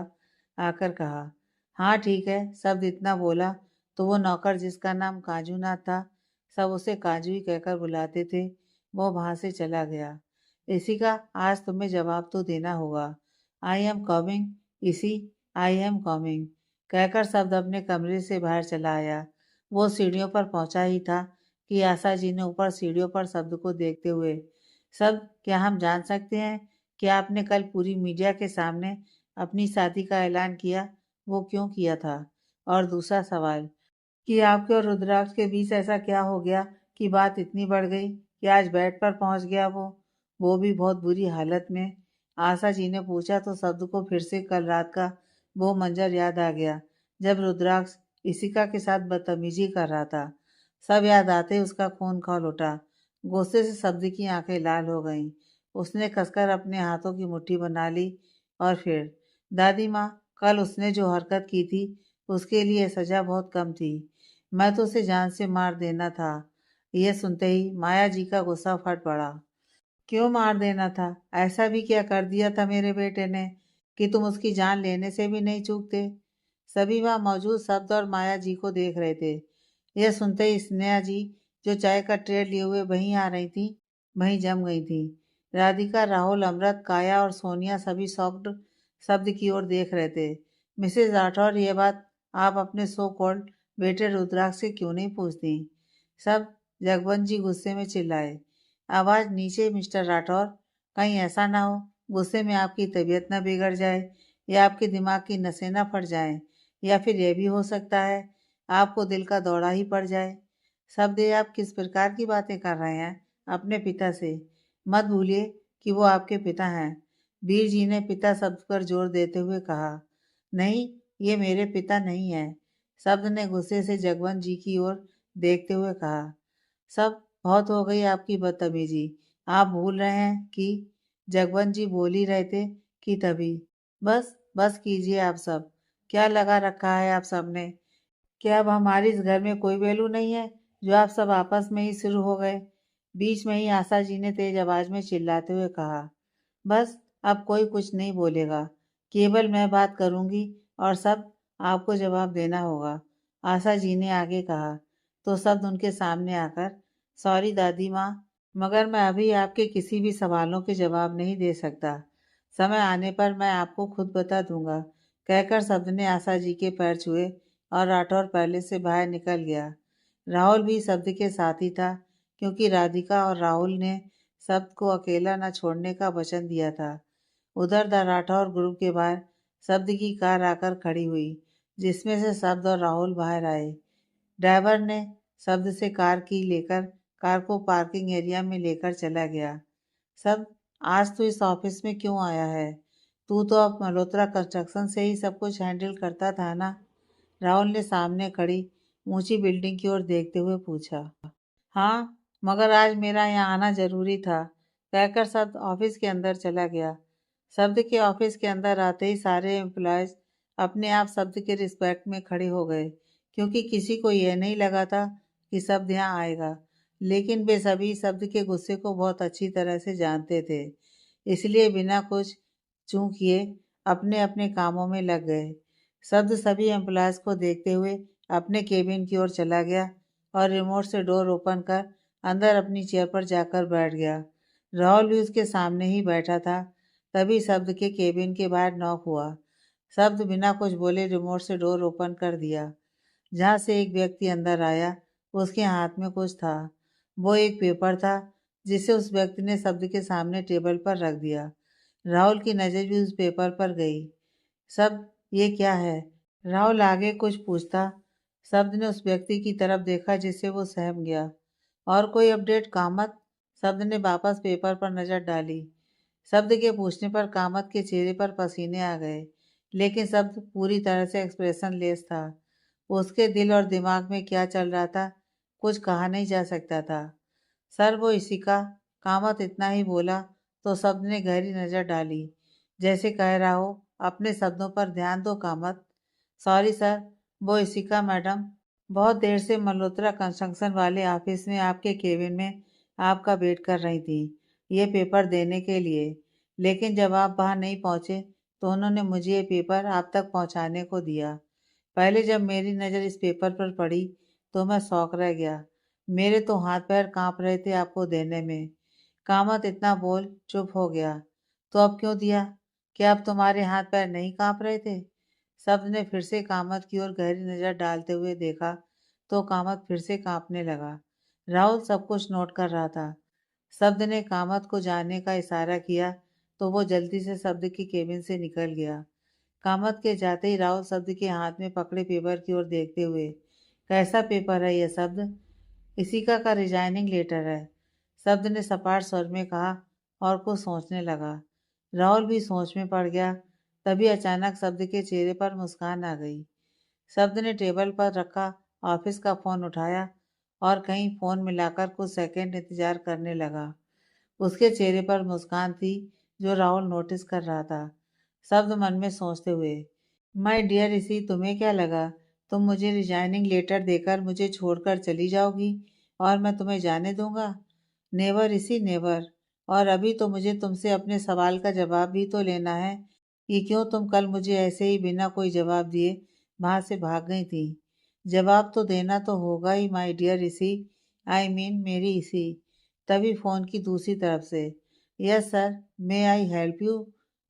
[SPEAKER 1] आकर कहा। हाँ ठीक है, शब्द इतना बोला तो वो नौकर जिसका नाम काजूनाथ था, सब उसे काजू ही कहकर बुलाते थे, वो वहां से चला गया। इसी का आज तुम्हें जवाब तो देना होगा। आई एम कमिंग, इसी, आई एम कमिंग, कहकर शब्द अपने कमरे से बाहर चला आया। वो सीढ़ियों पर पहुंचा ही था कि आशा जी ने ऊपर सीढ़ियों पर शब्द को देखते हुए, शब्द क्या हम जान सकते हैं कि आपने कल पूरी मीडिया के सामने अपनी शादी का ऐलान किया, वो क्यों किया था? और दूसरा सवाल कि आपके और रुद्राक्ष के बीच ऐसा क्या हो गया कि बात इतनी बढ़ गई कि आज बेड पर पहुंच गया वो भी बहुत बुरी हालत में। आशा जी ने पूछा तो शब्द को फिर से कल रात का वो मंजर याद आ गया जब रुद्राक्ष इशिका के साथ बदतमीजी कर रहा था। सब याद आते ही उसका खून खौल उठा। गुस्से से शब्द की आंखें लाल हो गईं। उसने कसकर अपने हाथों की मुट्ठी बना ली और फिर, दादी माँ, कल उसने जो हरकत की थी उसके लिए सजा बहुत कम थी। मैं तो उसे जान से मार देना था। यह सुनते ही माया जी का गुस्सा फट पड़ा। क्यों मार देना था? ऐसा भी क्या कर दिया था मेरे बेटे ने कि तुम उसकी जान लेने से भी नहीं चूकते? सभी वहां मौजूद शब्द और माया जी को देख रहे थे। यह सुनते ही स्नेहा जी, जो चाय का ट्रे लिए हुए वहीं आ रही थी, वहीं जम गई थी। राधिका, राहुल, अमृत, काया और सोनिया सभी शॉक्ड शब्द की ओर देख रहे थे। मिसेज राठौर, ये बात आप अपने सो कॉल्ड बेटे रुद्राक्ष से क्यों नहीं पूछती? सब जगवंत जी गुस्से में चिल्लाए। आवाज नीचे मिस्टर राठौर, कहीं ऐसा ना हो गुस्से में आपकी तबीयत न बिगड़ जाए या आपके दिमाग की नसें न फट जाएं, या फिर यह भी हो सकता है आपको दिल का दौरा ही पड़ जाए। शब्द, आप किस प्रकार की बातें कर रहे हैं अपने पिता से? मत भूलिए कि वो आपके पिता हैं। वीर जी ने पिता शब्द पर जोर देते हुए कहा। नहीं, ये मेरे पिता नहीं है, शब्द ने गुस्से से जगवंत जी की ओर देखते हुए कहा। सब, बहुत हो गई आपकी बदतमीजी, आप भूल रहे हैं कि, जगवंत जी बोल ही रहे थे कि तभी, बस बस कीजिए आप सब, क्या लगा रखा है आप सब ने? क्या अब हमारे इस घर में कोई वैल्यू नहीं है जो आप सब आपस में ही शुरू हो गए? बीच में ही आशा जी ने तेज आवाज में चिल्लाते हुए कहा। बस, अब कोई कुछ नहीं बोलेगा, केवल मैं बात करूंगी और सब आपको जवाब देना होगा, आशा जी ने आगे कहा। तो शब्द उनके सामने आकर, सॉरी दादी माँ, मगर मैं अभी आपके किसी भी सवालों के जवाब नहीं दे सकता, समय आने पर मैं आपको खुद बता दूंगा, कहकर शब्द ने आशा जी के पैर छुए और राठौर पैलेस से बाहर निकल गया। राहुल भी शब्द के साथ ही था, क्योंकि राधिका और राहुल ने शब्द को अकेला न छोड़ने का वचन दिया था। उधर द राठौर ग्रुप के बाहर शब्द की कार आकर खड़ी हुई, जिसमें से शब्द और राहुल बाहर आए। ड्राइवर ने शब्द से कार की लेकर कार को पार्किंग एरिया में लेकर चला गया। शब्द, आज तू इस ऑफिस में क्यों आया है? तू तो अब मल्होत्रा कंस्ट्रक्शन से ही सब कुछ हैंडल करता था ना? राहुल ने सामने खड़ी ऊंची बिल्डिंग की ओर देखते हुए पूछा। हाँ, मगर आज मेरा यहाँ आना जरूरी था, कहकर शब्द ऑफिस के अंदर चला गया। शब्द के ऑफिस के अंदर आते ही सारे एम्प्लॉयज अपने आप शब्द के रिस्पेक्ट में खड़े हो गए, क्योंकि किसी को यह नहीं लगा था कि शब्द यहाँ आएगा। लेकिन वे सभी शब्द के गुस्से को बहुत अच्छी तरह से जानते थे, इसलिए बिना कुछ चूं किए अपने अपने कामों में लग गए। शब्द सभी एम्प्लॉयज को देखते हुए अपने केबिन की ओर चला गया और रिमोट से डोर ओपन कर अंदर अपनी चेयर पर जाकर बैठ गया। राहुल भी उसके सामने ही बैठा था। तभी शब्द के केबिन के बाहर नॉक हुआ। शब्द बिना कुछ बोले रिमोट से डोर ओपन कर दिया। जहाँ से एक व्यक्ति अंदर आया, उसके हाथ में कुछ था। वो एक पेपर था जिसे उस व्यक्ति ने शब्द के सामने टेबल पर रख दिया। राहुल की नज़र भी उस पेपर पर गई। शब्द, ये क्या है? राहुल आगे कुछ पूछता। शब्द ने उस व्यक्ति की तरफ देखा जिससे वो सहम गया। और कोई अपडेट कामत? शब्द ने वापस पेपर पर नजर डाली। शब्द के पूछने पर कामत के चेहरे पर पसीने आ गए, लेकिन शब्द पूरी तरह से एक्सप्रेशन लेस था। उसके दिल और दिमाग में क्या चल रहा था, कुछ कहा नहीं जा सकता था। सर, वो इसी का। कामत इतना ही बोला तो शब्द ने गहरी नजर डाली, जैसे कह रहा हो, अपने शब्दों पर ध्यान दो कामत। सॉरी सर, वो इसी का मैडम। बहुत देर से मल्होत्रा कंस्ट्रक्शन वाले ऑफिस में आपके केबिन में आपका वेट कर रही थी, ये पेपर देने के लिए। लेकिन जब आप वहाँ नहीं पहुँचे तो उन्होंने मुझे ये पेपर आप तक पहुँचाने को दिया। पहले जब मेरी नज़र इस पेपर पर पड़ी तो मैं शौक रह गया। मेरे तो हाथ पैर कांप रहे थे आपको देने में। कामत इतना बोल चुप हो गया। तो अब क्यों दिया? क्या अब तुम्हारे हाथ पैर नहीं कांप रहे थे? शब्द ने फिर से कामत की ओर गहरी नजर डालते हुए देखा तो कामत फिर से कांपने लगा। राहुल सब कुछ नोट कर रहा था। शब्द ने कामत को जाने का इशारा किया तो वो जल्दी से शब्द की केबिन से निकल गया। कामत के जाते ही राहुल शब्द के हाथ में पकड़े पेपर की ओर देखते हुए, कैसा पेपर है यह शब्द? इसी का रिजाइनिंग लेटर है, शब्द ने सपाट स्वर में कहा और कुछ सोचने लगा। राहुल भी सोच में पड़ गया। तभी अचानक शब्द के चेहरे पर मुस्कान आ गई। शब्द ने टेबल पर रखा ऑफिस का फोन उठाया और कहीं फोन मिलाकर कुछ सेकंड इंतजार करने लगा। उसके चेहरे पर मुस्कान थी जो राहुल नोटिस कर रहा था। शब्द मन में सोचते हुए, माय डियर ऋषि, तुम्हें क्या लगा तुम मुझे रिजाइनिंग लेटर देकर मुझे छोड़कर चली जाओगी और मैं तुम्हें जाने दूंगा? नेवर ऋषि, नेवर। और अभी तो मुझे तुमसे अपने सवाल का जवाब भी तो लेना है कि क्यों तुम कल मुझे ऐसे ही बिना कोई जवाब दिए वहां से भाग गई थी। जवाब तो देना तो होगा ही my dear Rishi, I mean मेरी ऋषि। तभी फोन की दूसरी तरफ से, yes sir, may I help you?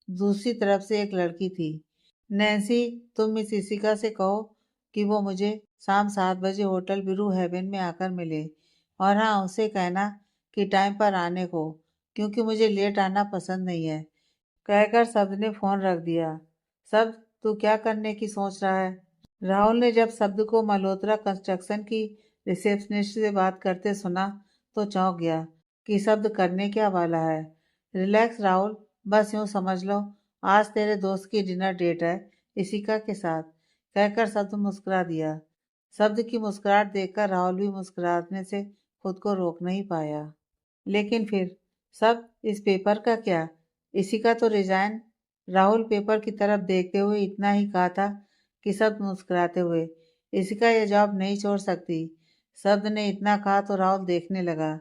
[SPEAKER 1] दूसरी तरफ से एक लड़की थी। नैन्सी, तुम मिस इशिका से कहो कि वो मुझे शाम 7 बजे होटल ब्रू हेवन में आकर मिले। और हाँ, उसे कहना कि टाइम पर आने को, क्योंकि मुझे लेट आना पसंद नहीं है। कहकर शब्द ने फोन रख दिया। शब्द, तू क्या करने की सोच रहा है? राहुल ने जब शब्द को मल्होत्रा कंस्ट्रक्शन की रिसेप्शनिस्ट से बात करते सुना तो चौंक गया कि शब्द करने क्या वाला है। रिलैक्स राहुल, बस यूं समझ लो, आज तेरे दोस्त की डिनर डेट है इशिका के साथ, कहकर शब्द मुस्कुरा दिया। शब्द की मुस्कुराहट देखकर राहुल भी मुस्कुराने से खुद को रोक नहीं पाया। लेकिन फिर सब इस पेपर का क्या? इशिका तो रिजाइन। राहुल पेपर की तरफ देखते हुए इतना ही कहा था कि शब्द मुस्कुराते हुए, इशिका ये जॉब नहीं छोड़ सकती। शब्द ने इतना कहा तो राहुल देखने लगा,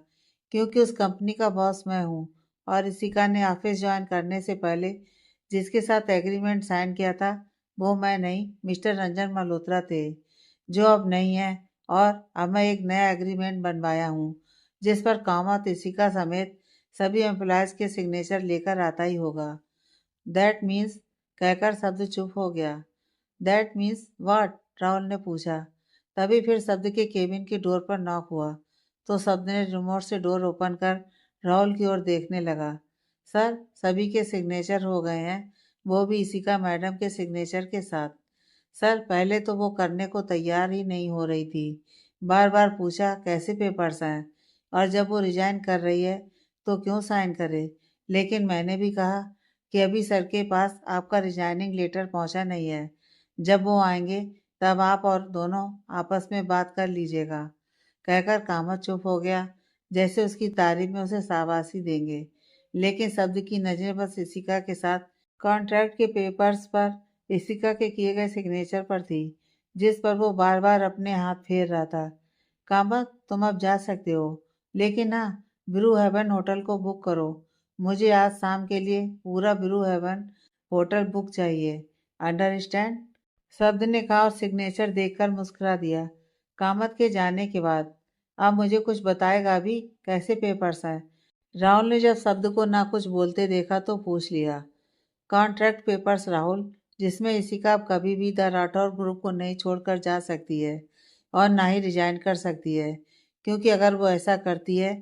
[SPEAKER 1] क्योंकि उस कंपनी का बॉस मैं हूँ और इशिका ने ऑफिस ज्वाइन करने से पहले जिसके साथ एग्रीमेंट साइन किया था वो मैं नहीं, मिस्टर रंजन मल्होत्रा थे, जो अब नहीं है। और अब मैं एक नया एग्रीमेंट बनवाया हूँ जिस पर कामत इशिका समेत सभी एम्प्लॉयज के सिग्नेचर लेकर आता ही होगा। दैट मीन्स, कहकर शब्द चुप हो गया। That means what? राहुल ने पूछा। तभी फिर शब्द के केबिन की डोर पर नॉक हुआ तो शब्द ने रिमोट से डोर ओपन कर राहुल की ओर देखने लगा। सर, सभी के सिग्नेचर हो गए हैं, वो भी इशिका मैडम के सिग्नेचर के साथ। सर, पहले तो वो करने को तैयार ही नहीं हो रही थी। बार बार पूछा कैसे पेपर्स हैं, और जब वो रिजाइन कर रही है तो क्यों साइन करे। लेकिन मैंने भी कहा कि अभी सर के पास आपका रिजाइनिंग लेटर पहुंचा नहीं है। जब वो आएंगे तब आप और दोनों आपस में बात कर लीजिएगा, कहकर कामत चुप हो गया, जैसे उसकी तारीफ में उसे शाबाशी देंगे। लेकिन शब्द की नजरें बस इशिका के साथ कॉन्ट्रैक्ट के पेपर्स पर, इशिका के किए गए सिग्नेचर पर थी, जिस पर वो बार बार अपने हाथ फेर रहा था। कामत, तुम अब जा सकते हो, लेकिन हाँ, ब्रू हेवन होटल को बुक करो। मुझे आज शाम के लिए पूरा ब्रू हेवन होटल बुक चाहिए, अंडरस्टैंड? शब्द ने कहा और सिग्नेचर देखकर मुस्कुरा दिया। कामत के जाने के बाद अब मुझे कुछ बताएगा भी, कैसे पेपर्स हैं? राहुल ने जब शब्द को ना कुछ बोलते देखा तो पूछ लिया। कॉन्ट्रैक्ट पेपर्स राहुल, जिसमें इशिका अब कभी भी द राठौर ग्रुप को नहीं छोड़कर जा सकती है और ना ही रिजाइन कर सकती है, क्योंकि अगर वो ऐसा करती है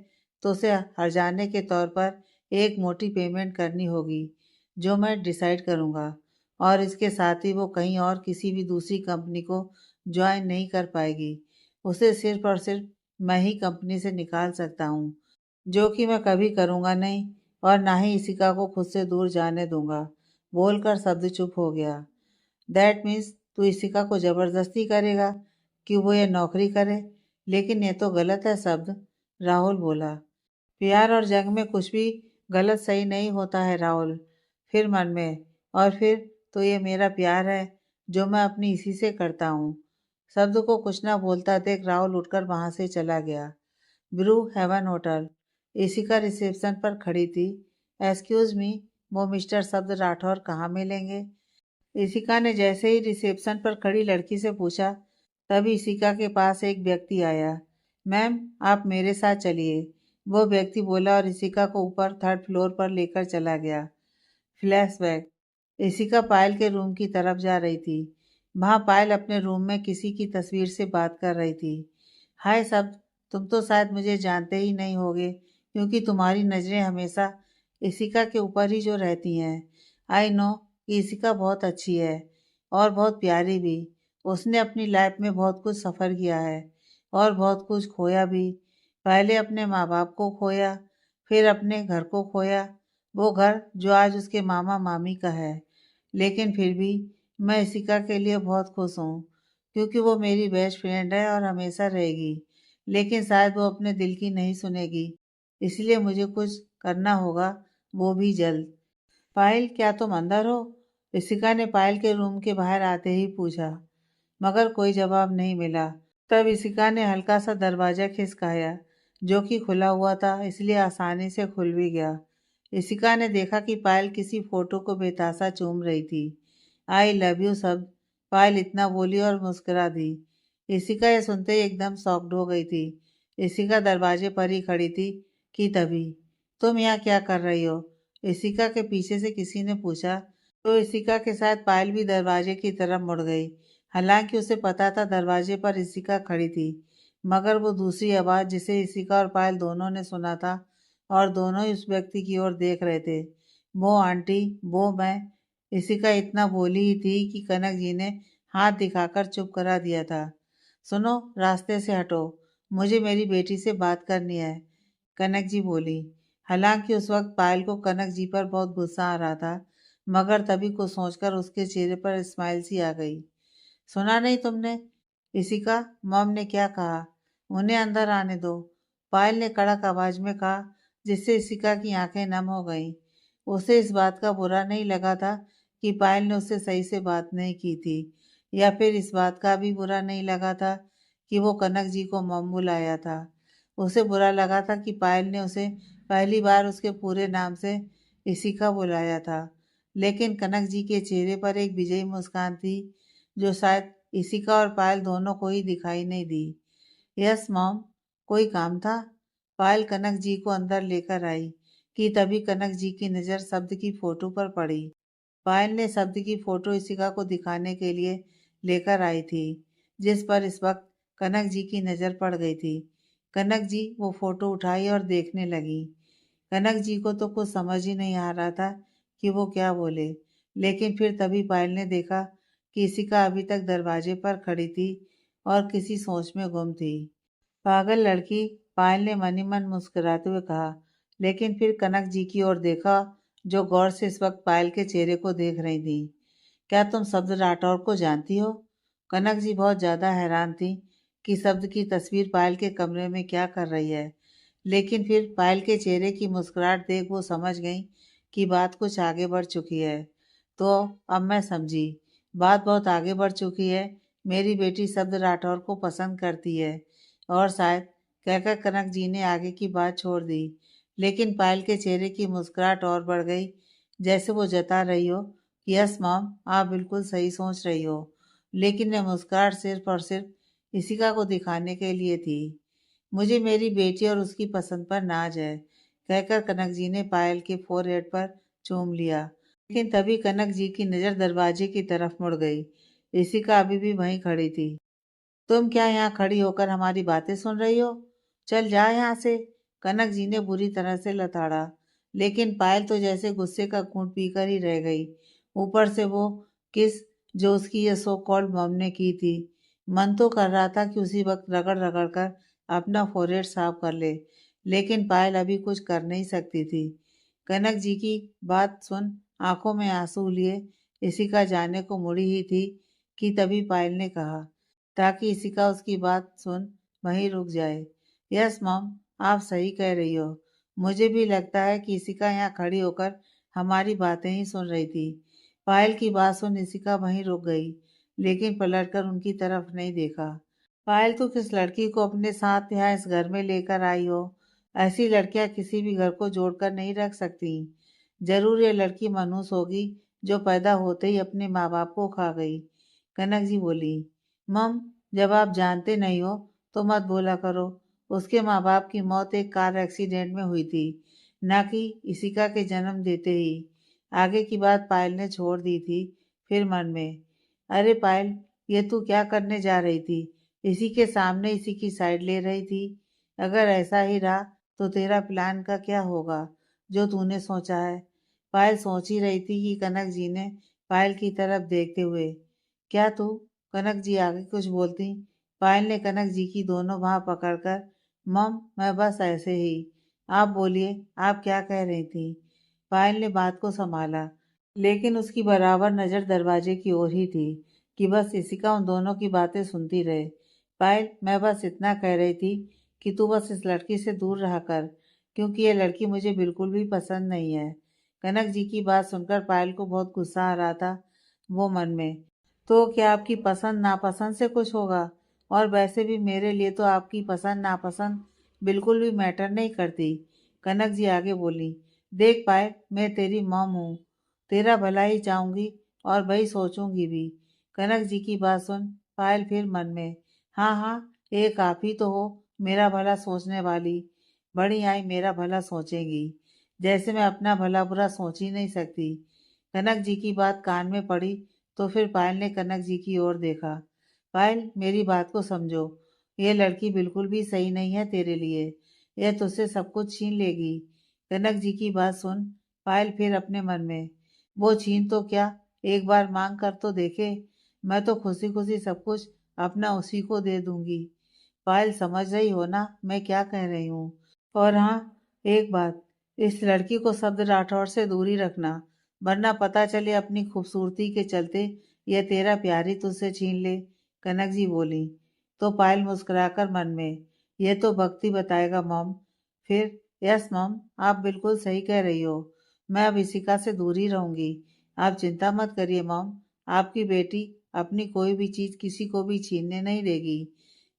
[SPEAKER 1] तो उसे हर्जाने के तौर पर एक मोटी पेमेंट करनी होगी, जो मैं डिसाइड करूँगा। और इसके साथ ही वो कहीं और किसी भी दूसरी कंपनी को ज्वाइन नहीं कर पाएगी। उसे सिर्फ और सिर्फ मैं ही कंपनी से निकाल सकता हूँ, जो कि मैं कभी करूँगा नहीं, और ना ही इशिका को खुद से दूर जाने दूंगा। बोलकर शब्द चुप हो गया। दैट मीन्स तू इशिका को जबरदस्ती करेगा कि वो ये नौकरी करे? लेकिन ये तो गलत है शब्द, राहुल बोला। प्यार और जंग में कुछ भी गलत सही नहीं होता है राहुल। फिर मन में, और फिर तो ये मेरा प्यार है जो मैं अपनी इसी से करता हूँ। शब्द को कुछ ना बोलता देख राहुल उठकर वहां से चला गया। Brew Haven hotel. Ishika reception पर खड़ी थी। एक्सक्यूज मी, वो मिस्टर शब्द राठौर कहाँ मिलेंगे? इशिका ने जैसे ही रिसेप्शन पर खड़ी लड़की से पूछा, तभी इशिका के पास एक व्यक्ति आया। मैम, आप मेरे साथ चलिए, वो व्यक्ति बोला और इशिका को ऊपर थर्ड फ्लोर पर लेकर चला गया। फ्लैशबैक। इशिका पायल के रूम की तरफ जा रही थी। वहां पायल अपने रूम में किसी की तस्वीर से बात कर रही थी। हाय सब, तुम तो शायद मुझे जानते ही नहीं होगे, क्योंकि तुम्हारी नज़रें हमेशा इशिका के ऊपर ही जो रहती हैं। आई नो कि इशिका बहुत अच्छी है और बहुत प्यारी भी। उसने अपनी लाइफ में बहुत कुछ सफ़र किया है और बहुत कुछ खोया भी। पहले अपने माँ बाप को खोया, फिर अपने घर को खोया, वो घर जो आज उसके मामा मामी का है। लेकिन फिर भी मैं इशिका के लिए बहुत खुश हूँ, क्योंकि वो मेरी बेस्ट फ्रेंड है और हमेशा रहेगी। लेकिन शायद वो अपने दिल की नहीं सुनेगी, इसलिए मुझे कुछ करना होगा, वो भी जल्द। पायल, क्या तुम अंदर हो? इशिका ने पायल के रूम के बाहर आते ही पूछा, मगर कोई जवाब नहीं मिला। तब इशिका ने हल्का सा दरवाजा खिसकाया, जो कि खुला हुआ था, इसलिए आसानी से खुल भी गया। इशिका ने देखा कि पायल किसी फोटो को बेतासा चूम रही थी। आई लव यू शब्द, पायल इतना बोली और मुस्कुरा दी। इशिका ये सुनते ही एकदम शॉक्ड हो गई थी। इशिका दरवाजे पर ही खड़ी थी कि तभी, तुम यहाँ क्या कर रही हो? इशिका के पीछे से किसी ने पूछा। तो इशिका के साथ पायल भी दरवाजे की तरफ मुड़ गई। हालांकि उसे पता था दरवाजे पर इशिका खड़ी थी, मगर वो दूसरी आवाज़ जिसे इशिका और पायल दोनों ने सुना था, और दोनों ही उस व्यक्ति की ओर देख रहे थे। वो आंटी, वो मैं। इशिका इतना बोली ही थी कि कनक जी ने हाथ दिखाकर चुप करा दिया था। सुनो, रास्ते से हटो, मुझे मेरी बेटी से बात करनी है, कनक जी बोली। हालांकि उस वक्त पायल को कनक जी पर बहुत गुस्सा आ रहा था, मगर तभी कुछ सोचकर उसके चेहरे पर स्माइल सी आ गई। सुना नहीं तुमने? इशिका, मॉम ने क्या कहा? उन्हें अंदर आने दो, पायल ने कड़क आवाज में कहा, जिससे इशिका की आंखें नम हो गईं। उसे इस बात का बुरा नहीं लगा था कि पायल ने उससे सही से बात नहीं की थी, या फिर इस बात का भी बुरा नहीं लगा था कि वो कनक जी को मॉम बुलाया था। उसे बुरा लगा था कि पायल ने उसे पहली बार उसके पूरे नाम से इशिका बुलाया था। लेकिन कनक जी के चेहरे पर एक विजयी मुस्कान थी, जो शायद इशिका और पायल दोनों को ही दिखाई नहीं दी। यस मॉम, कोई काम था? पायल कनक जी को अंदर लेकर आई कि तभी कनक जी की नज़र शब्द की फोटो पर पड़ी। पायल ने शब्द की फोटो इशिका को दिखाने के लिए लेकर आई थी, जिस पर इस वक्त कनक जी की नज़र पड़ गई थी। कनक जी वो फोटो उठाई और देखने लगी। कनक जी को तो कुछ समझ ही नहीं आ रहा था कि वो क्या बोले। लेकिन फिर तभी पायल ने देखा कि इशिका अभी तक दरवाजे पर खड़ी थी और किसी सोच में गुम थी। पागल लड़की, पायल ने मन ही मन मुस्कुराते हुए कहा। लेकिन फिर कनक जी की ओर देखा, जो गौर से इस वक्त पायल के चेहरे को देख रही थी। क्या तुम शब्द राठौर को जानती हो? कनक जी बहुत ज्यादा हैरान थी कि शब्द की तस्वीर पायल के कमरे में क्या कर रही है। लेकिन फिर पायल के चेहरे की मुस्कुराहट देख वो समझ गई कि बात कुछ आगे बढ़ चुकी है। तो अब मैं समझी, बात बहुत आगे बढ़ चुकी है। मेरी बेटी शब्द राठौर को पसंद करती है, और शायद, कहकर कनक जी ने आगे की बात छोड़ दी। लेकिन पायल के चेहरे की मुस्कुराहट और बढ़ गई, जैसे वो जता रही हो कि यस मॉम, आप बिल्कुल सही सोच रही हो। लेकिन यह मुस्कुराहट सिर्फ और सिर्फ इशिका को दिखाने के लिए थी। मुझे मेरी बेटी और उसकी पसंद पर नाज है, कहकर कनक जी ने पायल के फोरहेड पर चूम लिया। लेकिन तभी कनक जी की नज़र दरवाजे की तरफ मुड़ गई। इशिका अभी भी वहीं खड़ी थी। तुम क्या यहाँ खड़ी होकर हमारी बातें सुन रही हो? चल जा यहाँ से। कनक जी ने बुरी तरह से लताड़ा। लेकिन पायल तो जैसे गुस्से का घूंट पीकर ही रह गई। ऊपर से वो किस जो उसकी ये सो कॉल्ड मम ने की थी। मन तो कर रहा था कि उसी वक्त रगड़ रगड़ कर अपना फोrehead साफ कर ले, लेकिन पायल अभी कुछ कर नहीं सकती थी। कनक जी की बात सुन आंखों में आंसू लिए इशिका जाने को मुड़ी ही थी कि तभी पायल ने कहा, ताकि इशिका उसकी बात सुन वहीं रुक जाए। यस मॉम, आप सही कह रही हो। मुझे भी लगता है कि इशिका यहाँ खड़ी होकर हमारी बातें ही सुन रही थी। पायल की बात सुन इशिका वहीं रुक गई, लेकिन पलटकर उनकी तरफ नहीं देखा। पायल, तो किस लड़की को अपने साथ यहाँ इस घर में लेकर आई हो? ऐसी लड़कियां किसी भी घर को जोड़कर नहीं रख सकती। जरूर ये लड़की मनहूस होगी जो पैदा होते ही अपने माँ बाप को खा गई। कनक जी बोली, मम, जब आप जानते नहीं हो तो मत बोला करो। उसके माँ बाप की मौत एक कार एक्सीडेंट में हुई थी, ना कि इशिका के जन्म देते ही। आगे की बात पायल ने छोड़ दी थी। फिर मन में, अरे पायल, ये तू क्या करने जा रही थी? इसी के सामने इसी की साइड ले रही थी। अगर ऐसा ही रहा तो तेरा प्लान का क्या होगा जो तूने सोचा है? पायल सोच ही रही थी कि कनक जी ने पायल की तरफ देखते हुए, क्या तू? कनक जी आगे कुछ बोलती, पायल ने कनक जी की दोनों बाह पकड़कर, मम, मैं बस ऐसे ही। आप बोलिए, आप क्या कह रही थी? पायल ने बात को संभाला, लेकिन उसकी बराबर नजर दरवाजे की ओर ही थी कि बस इशिका उन दोनों की बातें सुनती रहे। पायल, मैं बस इतना कह रही थी कि तू बस इस लड़की से दूर रहा कर, क्योंकि ये लड़की मुझे बिल्कुल भी पसंद नहीं है। कनक जी की बात सुनकर पायल को बहुत गुस्सा आ रहा था। वो मन में, तो क्या आपकी पसंद नापसंद से कुछ होगा? और वैसे भी मेरे लिए तो आपकी पसंद नापसंद बिल्कुल भी मैटर नहीं करती। कनक जी आगे बोली, देख पायल, मैं तेरी मॉम हूँ, तेरा भला ही चाहूंगी और वही सोचूंगी भी। कनक जी की बात सुन पायल फिर मन में, हाँ हाँ, एक आप ही तो हो मेरा भला सोचने वाली। बड़ी आई मेरा भला सोचेंगी, जैसे मैं अपना भला बुरा सोच ही नहीं सकती। कनक जी की बात कान में पड़ी तो फिर पायल ने कनक जी की ओर देखा। पायल, मेरी बात को समझो। ये लड़की बिल्कुल भी सही नहीं है तेरे लिए। यह तुझसे सब कुछ छीन लेगी। कनक जी की बात सुन पायल फिर अपने मन में, वो छीन तो क्या, एक बार मांग कर तो देखे। मैं तो खुशी खुशी सब कुछ अपना उसी को दे दूंगी। पायल, समझ रही हो ना मैं क्या कह रही हूँ? और हाँ, एक बात, इस लड़की को शब्द राठौर से दूरी रखना, वरना पता चले अपनी खूबसूरती के चलते यह तेरा प्यार ही तुझसे छीन ले। कनक जी बोली। तो पायल मुस्कुराकर मन में, यह तो भक्ति बताएगा मॉम। फिर, यस मॉम, आप बिल्कुल सही कह रही हो। मैं अब इशिका से दूर ही रहूंगी। आप चिंता मत करिए मॉम, आपकी बेटी अपनी कोई भी चीज किसी को भी छीनने नहीं देगी,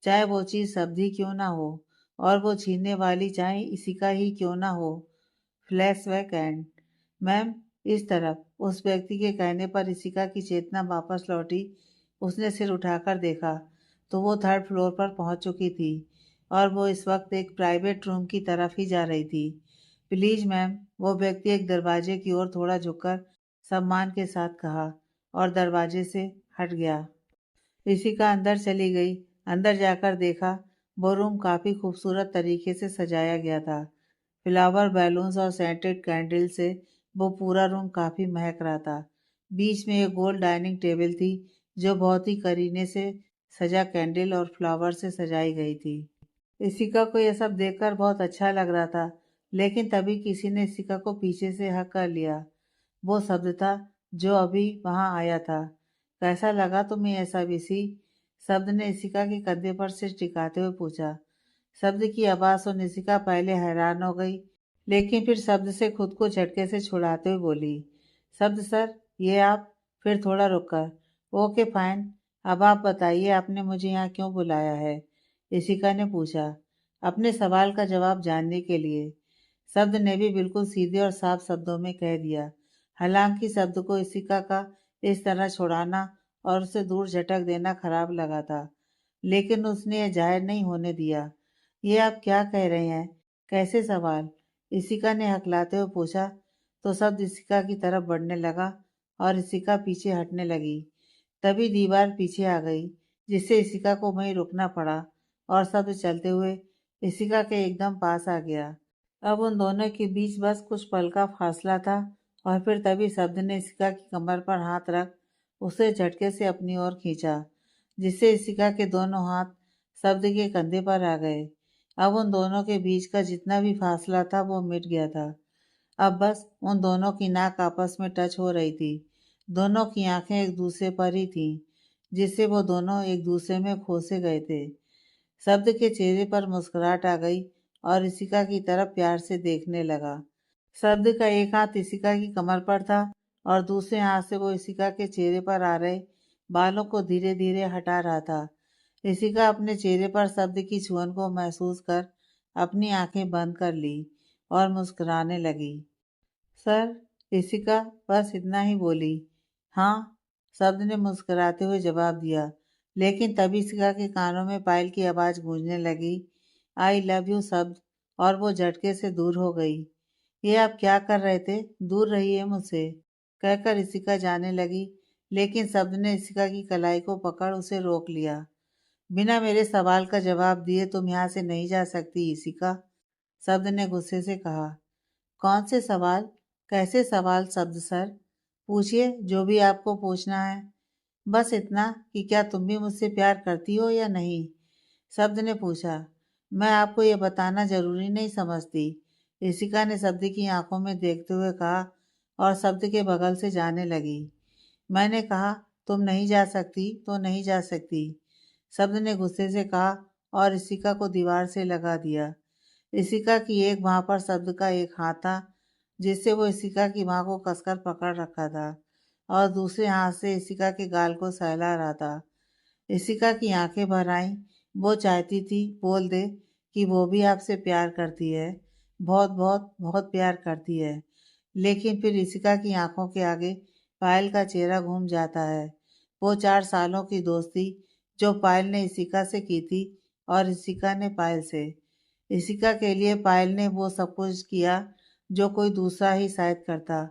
[SPEAKER 1] चाहे वो चीज शब्द ही क्यों ना हो, और वो छीनने वाली चाहे इशिका ही क्यों ना हो। फ्लैशबैक एंड, मैम, इस तरफ उस व्यक्ति के कहने पर इशिका की चेतना वापस लौटी। उसने सिर उठाकर देखा तो वो थर्ड फ्लोर पर पहुंच चुकी थी और वो इस वक्त एक प्राइवेट रूम की तरफ ही जा रही थी। प्लीज मैम, वो व्यक्ति एक दरवाजे की ओर थोड़ा झुककर सम्मान के साथ कहा और दरवाजे से हट गया। ऋषिका अंदर चली गई। अंदर जाकर देखा वो रूम काफी खूबसूरत तरीके से सजाया गया था। फ्लावर, बैलून्स और सेंटेड कैंडल से वो पूरा रूम काफी महक रहा था। बीच में एक गोल डाइनिंग टेबल थी जो बहुत ही करीने से सजा कैंडल और फ्लावर से सजाई गई थी। ऋषिका को यह सब देखकर बहुत अच्छा लग रहा था, लेकिन तभी किसी ने ऋषिका को पीछे से हक कर लिया। वो शब्द था जो अभी वहां आया था। कैसा लगा तुम्हें ऐसा विसी? शब्द ने इशिका के कंधे पर सिर टिकाते हुए पूछा। शब्द की आवाज सुन इशिका पहले हैरान हो गई, लेकिन फिर शब्द से खुद को झटके से छुड़ाते हुए बोली, शब्द सर, ये आप? फिर थोड़ा रुककर, ओके फाइन, अब आप बताइए आपने मुझे यहाँ क्यों बुलाया है? इशिका ने पूछा, अपने सवाल का जवाब जानने के लिए। शब्द ने भी बिल्कुल सीधे और साफ शब्दों में कह दिया। हालांकि शब्द को इशिका का इस तरह छुड़ाना और उसे दूर झटक देना खराब लगा था, लेकिन उसने यह जाहिर नहीं होने दिया। ये आप क्या कह रहे हैं? कैसे सवाल? इशिका ने हकलाते हुए पूछा। तो शब्द इशिका की तरफ बढ़ने लगा और इशिका पीछे हटने लगी। तभी दीवार पीछे आ गई, जिससे इशिका को वहीं रुकना पड़ा और शब्द चलते हुए इशिका के एकदम पास आ गया। अब उन दोनों के बीच बस कुछ पल का फासला था और फिर तभी शब्द ने इशिका की कमर पर हाथ रख उसे झटके से अपनी ओर खींचा, जिससे इशिका के दोनों हाथ शब्द के कंधे पर आ गए। अब उन दोनों के बीच का जितना भी फासला था वो मिट गया था। अब बस उन दोनों की नाक आपस में टच हो रही थी। दोनों की आंखें एक दूसरे पर ही थीं, जिससे वो दोनों एक दूसरे में खो से गए थे। शब्द के चेहरे पर मुस्कुराहट आ गई और इशिका की तरफ प्यार से देखने लगा। शब्द का एक हाथ इशिका की कमर पर था और दूसरे हाथ से वो इशिका के चेहरे पर आ रहे बालों को धीरे धीरे हटा रहा था। इशिका अपने चेहरे पर शब्द की छुअन को महसूस कर अपनी आंखें बंद कर ली और मुस्कुराने लगी। सर, इशिका बस इतना ही बोली। हाँ, शब्द ने मुस्कुराते हुए जवाब दिया, लेकिन तभी इशिका के कानों में पायल की आवाज़ गूंजने लगी, आई लव यू शब्द, और वो झटके से दूर हो गई। ये आप क्या कर रहे थे? दूर रहिए मुझसे, कहकर इशिका जाने लगी, लेकिन शब्द ने इशिका की कलाई को पकड़ उसे रोक लिया। बिना मेरे सवाल का जवाब दिए तुम यहाँ से नहीं जा सकती इशिका, शब्द ने गुस्से से कहा। कौन से सवाल? कैसे सवाल शब्द सर? पूछिए जो भी आपको पूछना है। बस इतना कि क्या तुम भी मुझसे प्यार करती हो या नहीं? शब्द ने पूछा। मैं आपको ये बताना जरूरी नहीं समझती, इशिका ने शब्द की आंखों में देखते हुए कहा और शब्द के बगल से जाने लगी। मैंने कहा तुम नहीं जा सकती तो नहीं जा सकती, शब्द ने गुस्से से कहा और इशिका को दीवार से लगा दिया। इशिका की एक बांह पर शब्द का एक हाथ था, जिससे वो इशिका की बांह को कसकर पकड़ रखा था और दूसरे हाथ से इशिका के गाल को सहला रहा था। इशिका की आंखें भर आईं। वो चाहती थी बोल दे कि वो भी आपसे प्यार करती है, बहुत बहुत बहुत प्यार करती है, लेकिन फिर इशिका की आंखों के आगे पायल का चेहरा घूम जाता है। वो 4 सालों की दोस्ती जो पायल ने इशिका से की थी और इशिका ने पायल से। इशिका के लिए पायल ने वो सब कुछ किया जो कोई दूसरा ही शायद करता।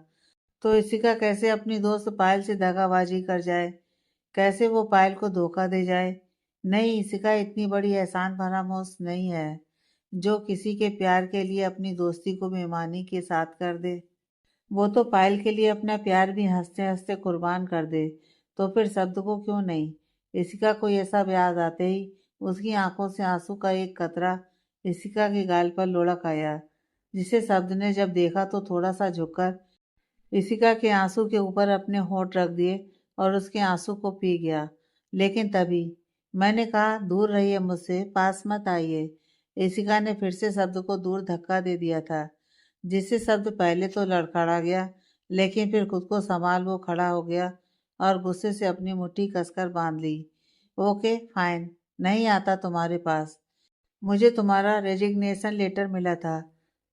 [SPEAKER 1] तो इशिका कैसे अपनी दोस्त पायल से दगाबाजी कर जाए? कैसे वो पायल को धोखा दे जाए? नहीं, इशिका इतनी बड़ी एहसान फरामोश नहीं है जो किसी के प्यार के लिए अपनी दोस्ती को बेईमानी के साथ कर दे। वो तो पायल के लिए अपना प्यार भी हंसते हंसते कुर्बान कर दे, तो फिर शब्द को क्यों नहीं? इशिका को यह सब याद आते ही उसकी आंखों से आंसू का एक कतरा इशिका के गाल पर लुढ़क आया, जिसे शब्द ने जब देखा तो थोड़ा सा झुककर इशिका के आंसू के ऊपर अपने होंठ रख दिए और उसके आंसू को पी गया। लेकिन तभी मैंने कहा दूर रहिए मुझसे, पास मत आइए, इशिका ने फिर से शब्द को दूर धक्का दे दिया था, जिससे शब्द पहले तो लड़खड़ा गया, लेकिन फिर खुद को संभाल वो खड़ा हो गया और गुस्से से अपनी मुट्ठी कसकर बांध ली। ओके फाइन, नहीं आता तुम्हारे पास। मुझे तुम्हारा रेजिग्नेशन लेटर मिला था,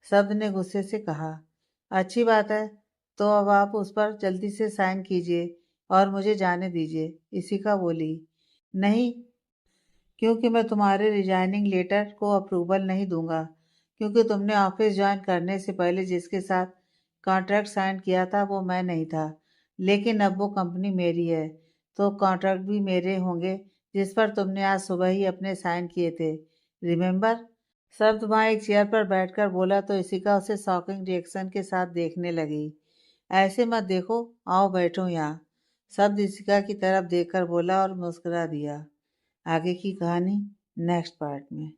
[SPEAKER 1] शब्द ने गुस्से से कहा। अच्छी बात है, तो अब आप उस पर जल्दी से साइन कीजिए और मुझे जाने दीजिए, इशिका बोली। नहीं, क्योंकि मैं तुम्हारे रिजाइनिंग लेटर को अप्रूवल नहीं दूंगा, क्योंकि तुमने ऑफिस ज्वाइन करने से पहले जिसके साथ कॉन्ट्रैक्ट साइन किया था वो मैं नहीं था, लेकिन अब वो कंपनी मेरी है, तो कॉन्ट्रैक्ट भी मेरे होंगे जिस पर तुमने आज सुबह ही अपने साइन किए थे, रिमेंबर? शब्द वहाँ एक चेयर पर बैठकर बोला तो इशिका उसे शॉकिंग रिएक्शन के साथ देखने लगी। ऐसे मत देखो, आओ बैठो यहाँ, शब्द इशिका की तरफ देखकर बोला और मुस्कुरा दिया। आगे की कहानी नेक्स्ट पार्ट में।